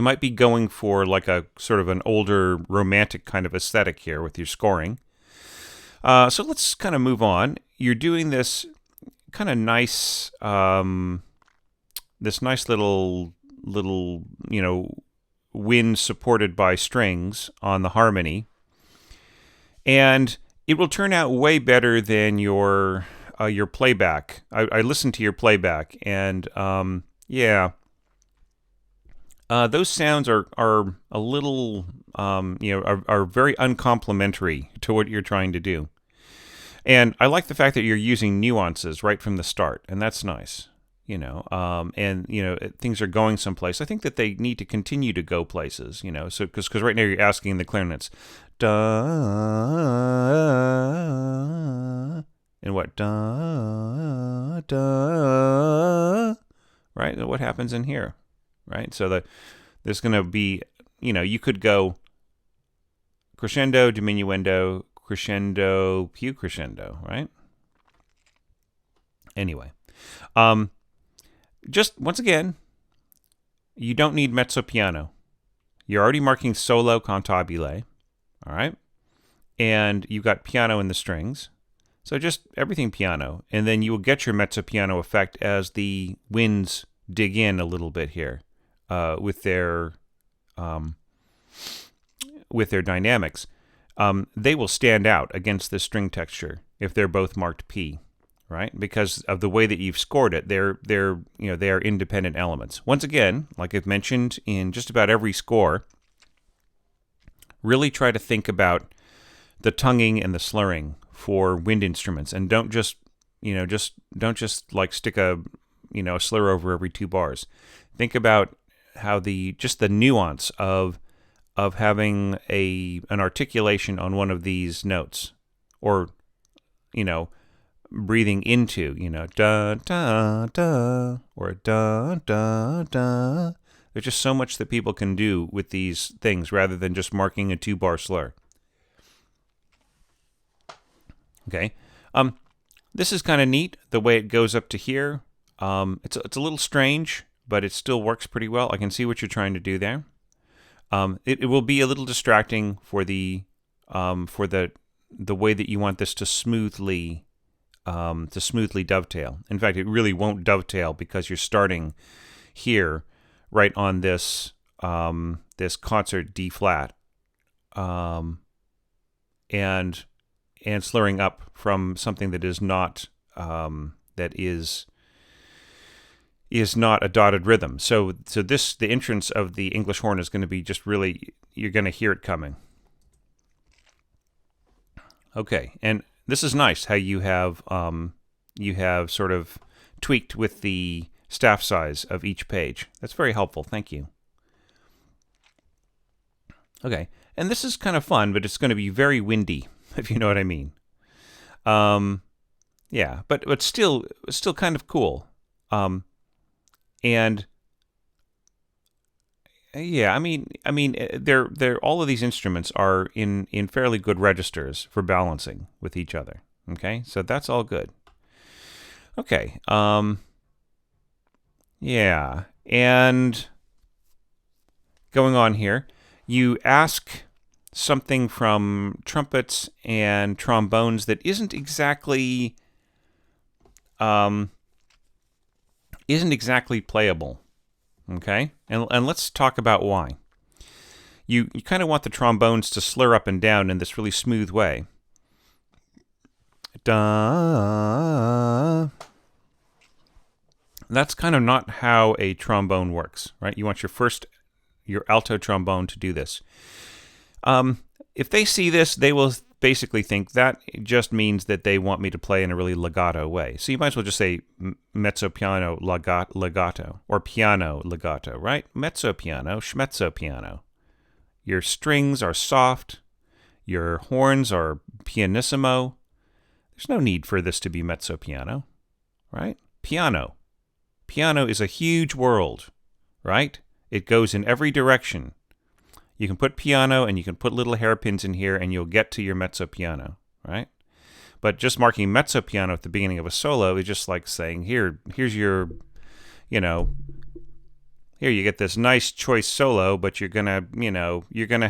might be going for like a sort of an older romantic kind of aesthetic here with your scoring. So let's kind of move on. You're doing this kind of nice this nice little wind supported by strings on the harmony, and it will turn out way better than your playback. I listened to your playback, and those sounds are a little are very uncomplimentary to what you're trying to do, and I like the fact that you're using nuances right from the start, and that's nice. Things are going someplace. I think that they need to continue to go places, so because right now you're asking the clarinets, da, and what, da, da, right? What happens in here, right? So there's going to be, you could go crescendo, diminuendo, crescendo, più crescendo, right? Anyway, just once again, you don't need mezzo piano. You're already marking solo cantabile, all right? And you've got piano in the strings. So just everything piano. And then you will get your mezzo piano effect as the winds dig in a little bit here with their dynamics. They will stand out against the string texture if they're both marked P. Right, because of the way that you've scored it, they are independent elements. Once again, like I've mentioned in just about every score, really try to think about the tonguing and the slurring for wind instruments, and don't just like stick a slur over every 2 bars. Think about how the nuance of having an articulation on one of these notes, or breathing into, da da da, or da da da There's just so much that people can do with these things rather than just marking a 2-bar slur. Okay. This is kind of neat, the way it goes up to here. It's a little strange, but it still works pretty well. I can see what you're trying to do there. It will be a little distracting for the way that you want this to smoothly dovetail. In fact, it really won't dovetail because you're starting here, right on this this concert D flat, and slurring up from something that is not not a dotted rhythm. So the entrance of the English horn is going to be just really, you're going to hear it coming. Okay, and this is nice how you have sort of tweaked with the staff size of each page. That's very helpful. Thank you. Okay, and this is kind of fun, but it's going to be very windy, if you know what I mean. Yeah, but still kind of cool. And yeah, I mean, they're all of these instruments are in fairly good registers for balancing with each other. Okay, so that's all good. Okay, yeah, and going on here, you ask something from trumpets and trombones that isn't exactly playable. Okay, and let's talk about why. You kind of want the trombones to slur up and down in this really smooth way. Da. That's kind of not how a trombone works, right? You want your alto trombone to do this. If they see this, they will basically think that just means that they want me to play in a really legato way. So you might as well just say mezzo piano legato, or piano legato, right? Mezzo piano, schmezzo piano. Your strings are soft. Your horns are pianissimo. There's no need for this to be mezzo piano, right? Piano. Piano is a huge world, right? It goes in every direction. You can put piano and you can put little hairpins in here and you'll get to your mezzo piano, right? But just marking mezzo piano at the beginning of a solo is just like saying, here's your, here you get this nice choice solo, but you're gonna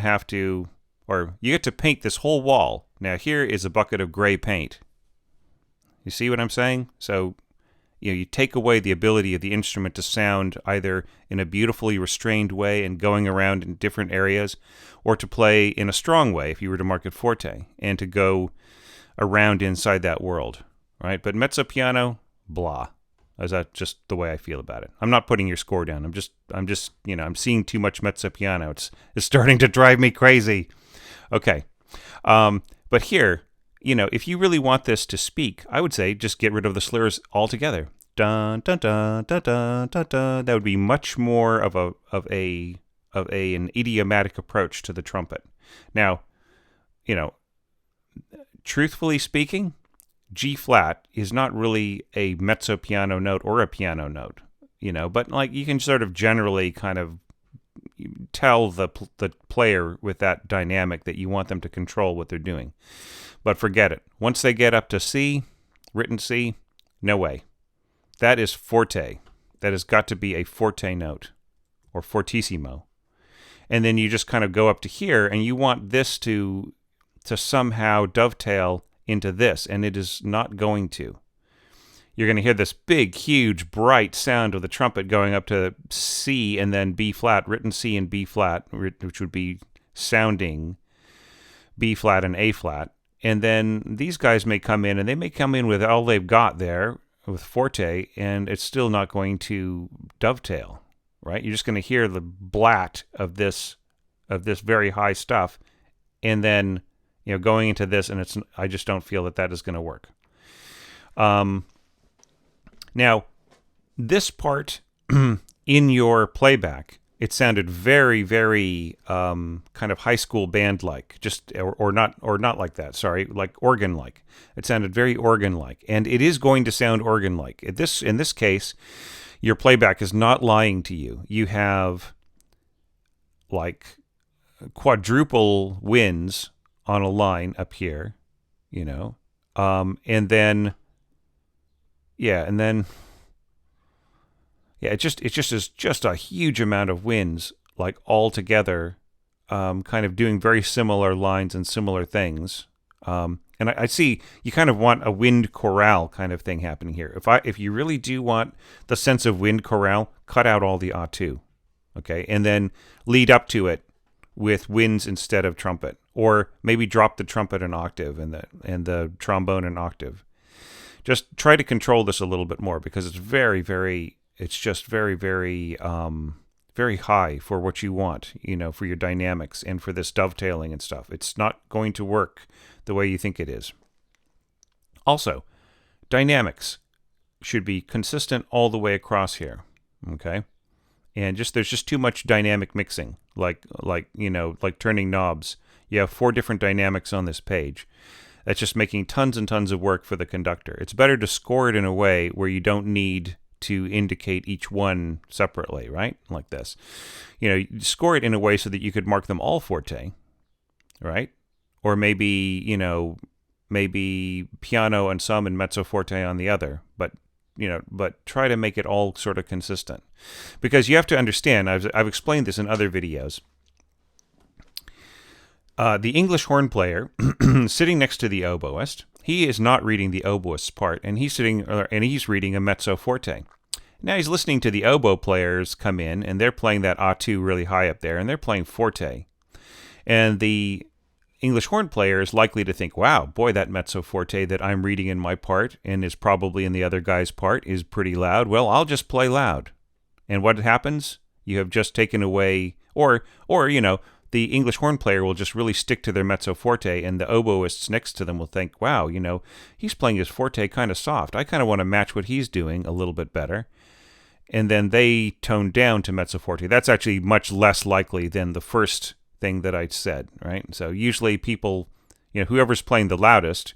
have to, or you get to paint this whole wall. Now here is a bucket of gray paint. You see what I'm saying? So, you take away the ability of the instrument to sound either in a beautifully restrained way and going around in different areas, or to play in a strong way if you were to mark it forte, and to go around inside that world, right? But mezzo piano, blah. Is that just the way I feel about it? I'm not putting your score down. I'm just I'm seeing too much mezzo piano. It's starting to drive me crazy. Okay. But here, if you really want this to speak, I would say just get rid of the slurs altogether. Dun dun dun dun dun dun dun. That would be much more of an idiomatic approach to the trumpet. Now, truthfully speaking, G flat is not really a mezzo piano note or a piano note, but like you can sort of generally kind of tell the player with that dynamic that you want them to control what they're doing. But forget it. Once they get up to C, written C, no way. That is forte. That has got to be a forte note, or fortissimo. And then you just kind of go up to here, and you want this to somehow dovetail into this, and it is not going to. You're going to hear this big, huge, bright sound of the trumpet going up to C and then B flat, written C and B flat, which would be sounding B flat and A flat. And then these guys may come in, and they may come in with all they've got there with forte, and it's still not going to dovetail, right? You're just going to hear the blat of this very high stuff, and then going into this, and I just don't feel that is going to work. Now, this part in your playback, it sounded very, very kind of high school band-like, or not like that. Sorry, like organ-like. It sounded very organ-like, and it is going to sound organ-like. In this case, Your playback is not lying to you. You have like quadruple winds on a line up here, you know, and then it just is just a huge amount of winds like all together, kind of doing very similar lines and similar things. And I see you kind of want a wind chorale kind of thing happening here. If you really do want the sense of wind chorale, cut out all the A2, okay, and then lead up to it with winds instead of trumpet, or maybe drop the trumpet an octave and the trombone an octave. Just try to control this a little bit more because it's very, very very high for what you want, for your dynamics and for this dovetailing and stuff. It's not going to work the way you think it is. Also, dynamics should be consistent all the way across here, okay? And there's just too much dynamic mixing, like turning knobs. You have 4 different dynamics on this page. That's just making tons and tons of work for the conductor. It's better to score it in a way where you don't need to indicate each one separately, right? Like this. You score it in a way so that you could mark them all forte, right? Or maybe piano on some and mezzo forte on the other, but try to make it all sort of consistent. Because you have to understand, I've explained this in other videos. The English horn player sitting next to the oboist, he is not reading the oboist's part, and he's reading a mezzo forte. Now he's listening to the oboe players come in, and they're playing that A2 really high up there, and they're playing forte. And the English horn player is likely to think, wow, boy, that mezzo forte that I'm reading in my part and is probably in the other guy's part is pretty loud. Well, I'll just play loud. And what happens? You have just taken away, or the English horn player will just really stick to their mezzo forte, and the oboists next to them will think, wow, he's playing his forte kind of soft. I kind of want to match what he's doing a little bit better. And then they tone down to mezzo forte. That's actually much less likely than the first thing that I said, right? So usually people, whoever's playing the loudest,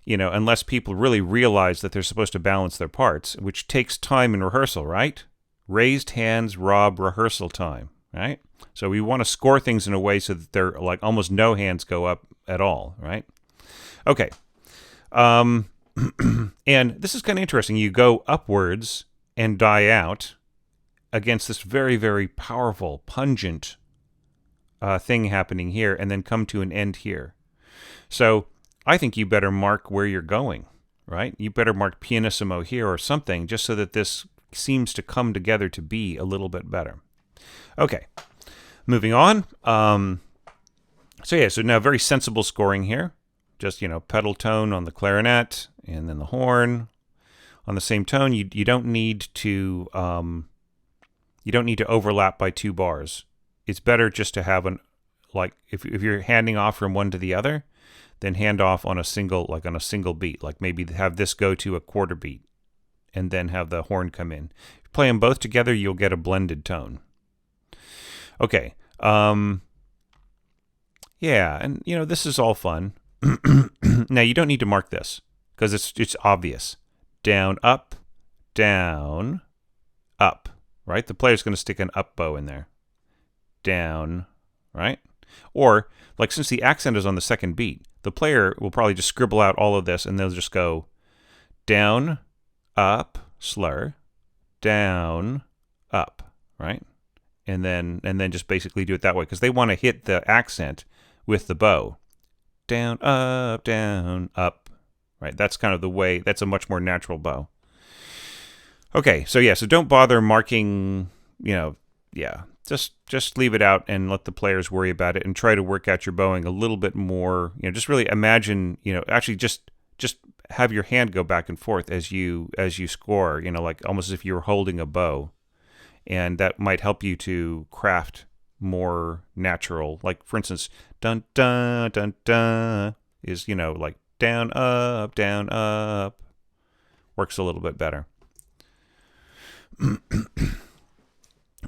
unless people really realize that they're supposed to balance their parts, which takes time in rehearsal, right? Raised hands rob rehearsal time, right? So we want to score things in a way so that they're like almost no hands go up at all, right? Okay. And this is kind of interesting. You go upwards and die out against this very, very powerful, pungent thing happening here, and then come to an end here. So I think you better mark where you're going, right? You better mark pianissimo here or something, just so that this seems to come together to be a little bit better. Okay, moving on. So now very sensible scoring here. Just, pedal tone on the clarinet, and then the horn on the same tone. You don't need to overlap by 2 bars. It's better just to have if you're handing off from one to the other, then hand off on a single beat. Like maybe have this go to a quarter beat, and then have the horn come in. If you play them both together, you'll get a blended tone. Okay. Yeah, and this is all fun. Now you don't need to mark this because it's obvious. Down, up, right? The player's going to stick an up bow in there. Down, right? Or, since the accent is on the second beat, the player will probably just scribble out all of this, and they'll just go down, up, slur, down, up, right? And then just basically do it that way, because they want to hit the accent with the bow. Down, up, right? That's kind of the way, that's a much more natural bow. Okay, so don't bother marking, just leave it out and let the players worry about it, and try to work out your bowing a little bit more. Just really imagine, actually just have your hand go back and forth as you score, like almost as if you were holding a bow, and that might help you to craft more natural. Like for instance, dun dun dun dun is like down up, works a little bit better.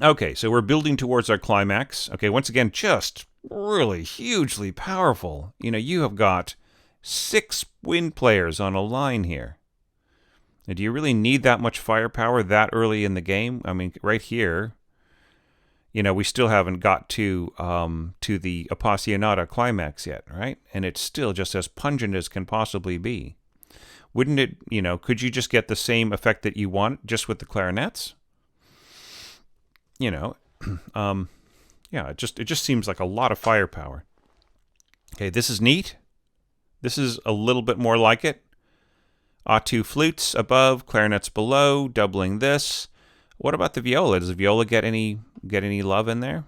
Okay, so we're building towards our climax. Okay, once again, just really hugely powerful. You have got 6 wind players on a line here. Do you really need that much firepower that early in the game? I mean, right here, we still haven't got to the Appassionata climax yet, right? And it's still just as pungent as can possibly be. Wouldn't it, could you just get the same effect that you want just with the clarinets? Yeah, it just seems like a lot of firepower. Okay, this is neat. This is a little bit more like it. Two flutes above, clarinets below, doubling this. What about the viola? Does the viola get any love in there?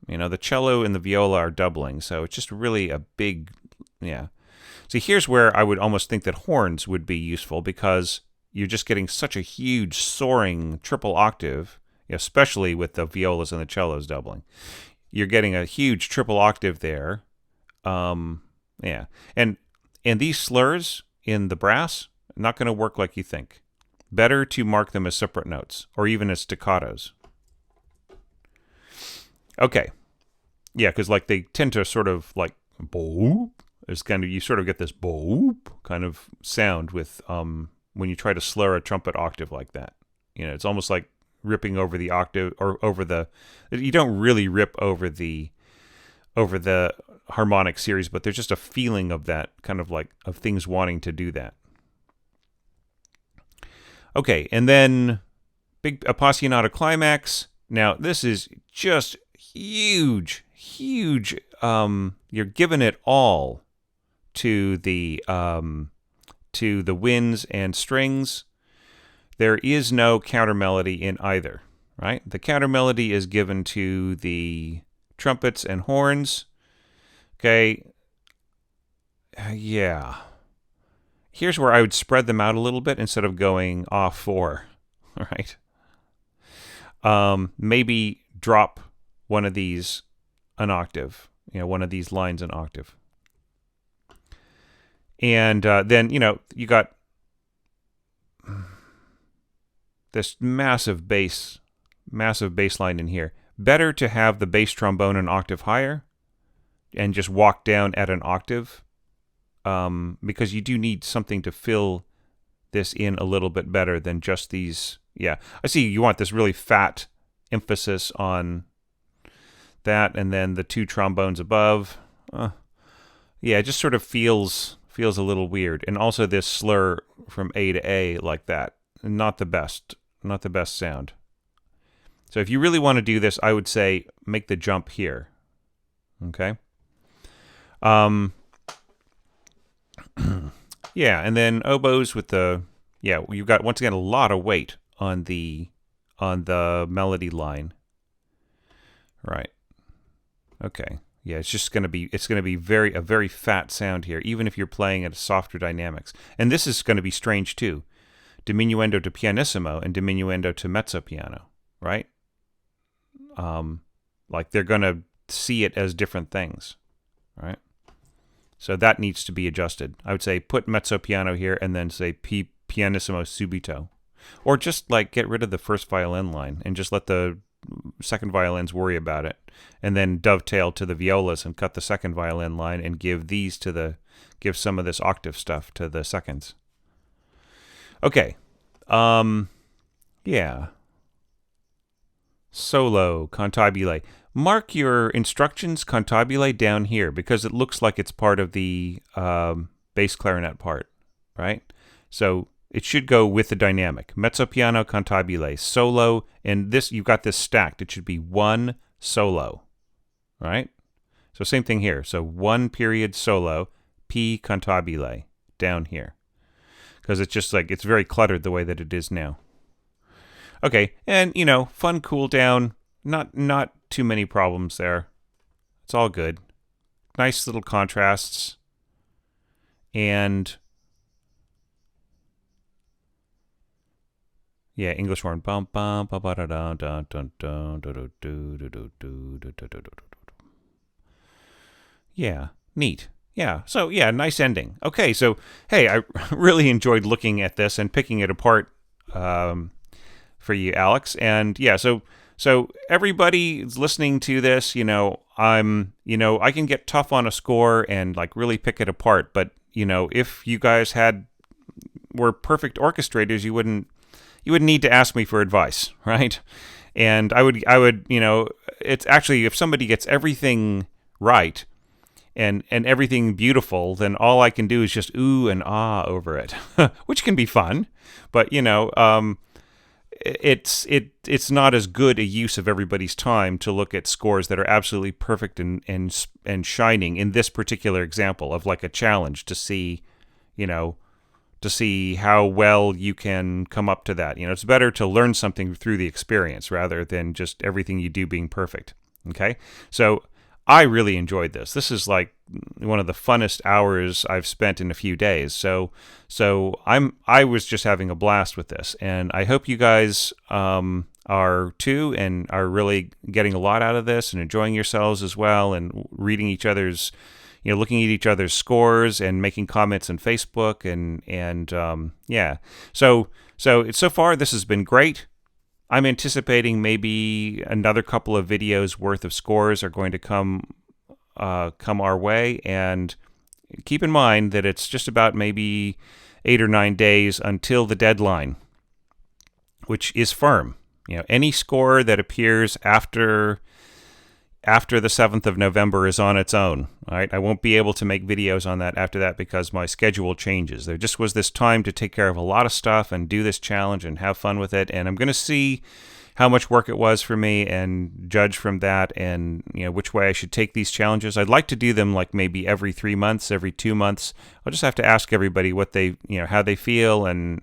The cello and the viola are doubling, so it's just really a big, yeah. See, here's where I would almost think that horns would be useful, because you're just getting such a huge soaring triple octave, especially with the violas and the cellos doubling. You're getting a huge triple octave there. Yeah. And these slurs in the brass, not going to work like you think. Better to mark them as separate notes, or even as staccatos. Okay. Yeah, because they tend to sort of boop. It's you sort of get this boop kind of sound with when you try to slur a trumpet octave like that. It's almost like ripping over the octave, or over the. You don't really rip over the harmonic series, but there's just a feeling of that, kind of of things wanting to do that. Okay, and then big Appassionata climax. Now, this is just huge. You're giving it all to the winds and strings. There is no counter melody in either, right? The counter melody is given to the trumpets and horns. Okay. Yeah. Here's where I would spread them out a little bit instead of going off 4, right? Maybe drop one of these an octave, one of these lines an octave. And then, you got this massive bass line in here. Better to have the bass trombone an octave higher and just walk down at an octave, because you do need something to fill this in a little bit better than just these. Yeah, I see you want this really fat emphasis on that, and then the 2 trombones above. Yeah, it just sort of feels a little weird. And also this slur from A to A like that. Not the best sound. So if you really want to do this, I would say make the jump here. Okay? Yeah, and then oboes with you've got, once again, a lot of weight on the melody line. Right. Okay. Yeah, it's going to be a very fat sound here, even if you're playing at softer dynamics. And this is going to be strange too. Diminuendo to pianissimo and diminuendo to mezzo piano, right? They're going to see it as different things, right? So that needs to be adjusted. I would say put mezzo piano here and then say pianissimo subito. Or just get rid of the first violin line and just let the second violins worry about it, and then dovetail to the violas and cut the second violin line and give some of this octave stuff to the seconds. Okay. Yeah. Solo, cantabile. Mark your instructions cantabile down here, because it looks like it's part of the bass clarinet part, right? So it should go with the dynamic. Mezzo piano, cantabile, solo, and this, you've got this stacked. It should be 1 solo, right? So same thing here. So 1 period solo, P cantabile, down here. Because it's just it's very cluttered the way that it is now. Okay, and, fun cool down. Not too many problems there. It's all good. Nice little contrasts. And yeah, English horn. Bum bum ba ba da da da da da da da. Yeah, neat. Yeah, so yeah, nice ending. Okay, so hey, I really enjoyed looking at this and picking it apart for you, Alex. And yeah, so everybody is listening to this, I can get tough on a score and really pick it apart, but if you guys had were perfect orchestrators, you wouldn't need to ask me for advice, right? And I would, it's actually, if somebody gets everything right and everything beautiful, then all I can do is just ooh and ah over it, which can be fun, but it's not as good a use of everybody's time to look at scores that are absolutely perfect and shining in this particular example of like a challenge to see, to see how well you can come up to that. It's better to learn something through the experience rather than just everything you do being perfect. Okay? So I really enjoyed this. This is like one of the funnest hours I've spent in a few days. So I was just having a blast with this, and I hope you guys are too, and are really getting a lot out of this and enjoying yourselves as well, and reading each other's, looking at each other's scores and making comments on Facebook, and yeah. So far this has been great. I'm anticipating maybe another couple of videos worth of scores are going to come our way, and keep in mind that it's just about maybe 8 or 9 days until the deadline, which is firm. Any score that appears after the 7th of November is on its own. All right, I won't be able to make videos on that after that because my schedule changes. There just was this time to take care of a lot of stuff and do this challenge and have fun with it, and I'm going to see how much work it was for me and judge from that, and which way I should take these challenges. I'd like to do them like maybe every 3 months, every 2 months. I'll just have to ask everybody what they, how they feel and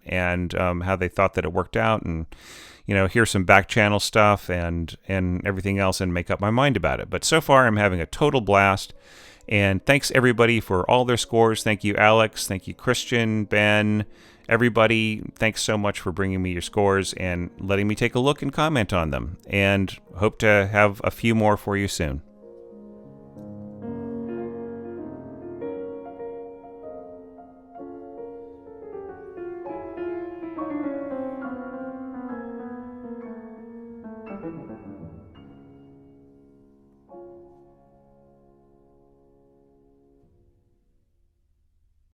how they thought that it worked out, and hear some back channel stuff and everything else, and make up my mind about it. But so far, I'm having a total blast. And thanks everybody for all their scores. Thank you, Alex. Thank you, Christian, Ben, everybody. Thanks so much for bringing me your scores and letting me take a look and comment on them. And hope to have a few more for you soon.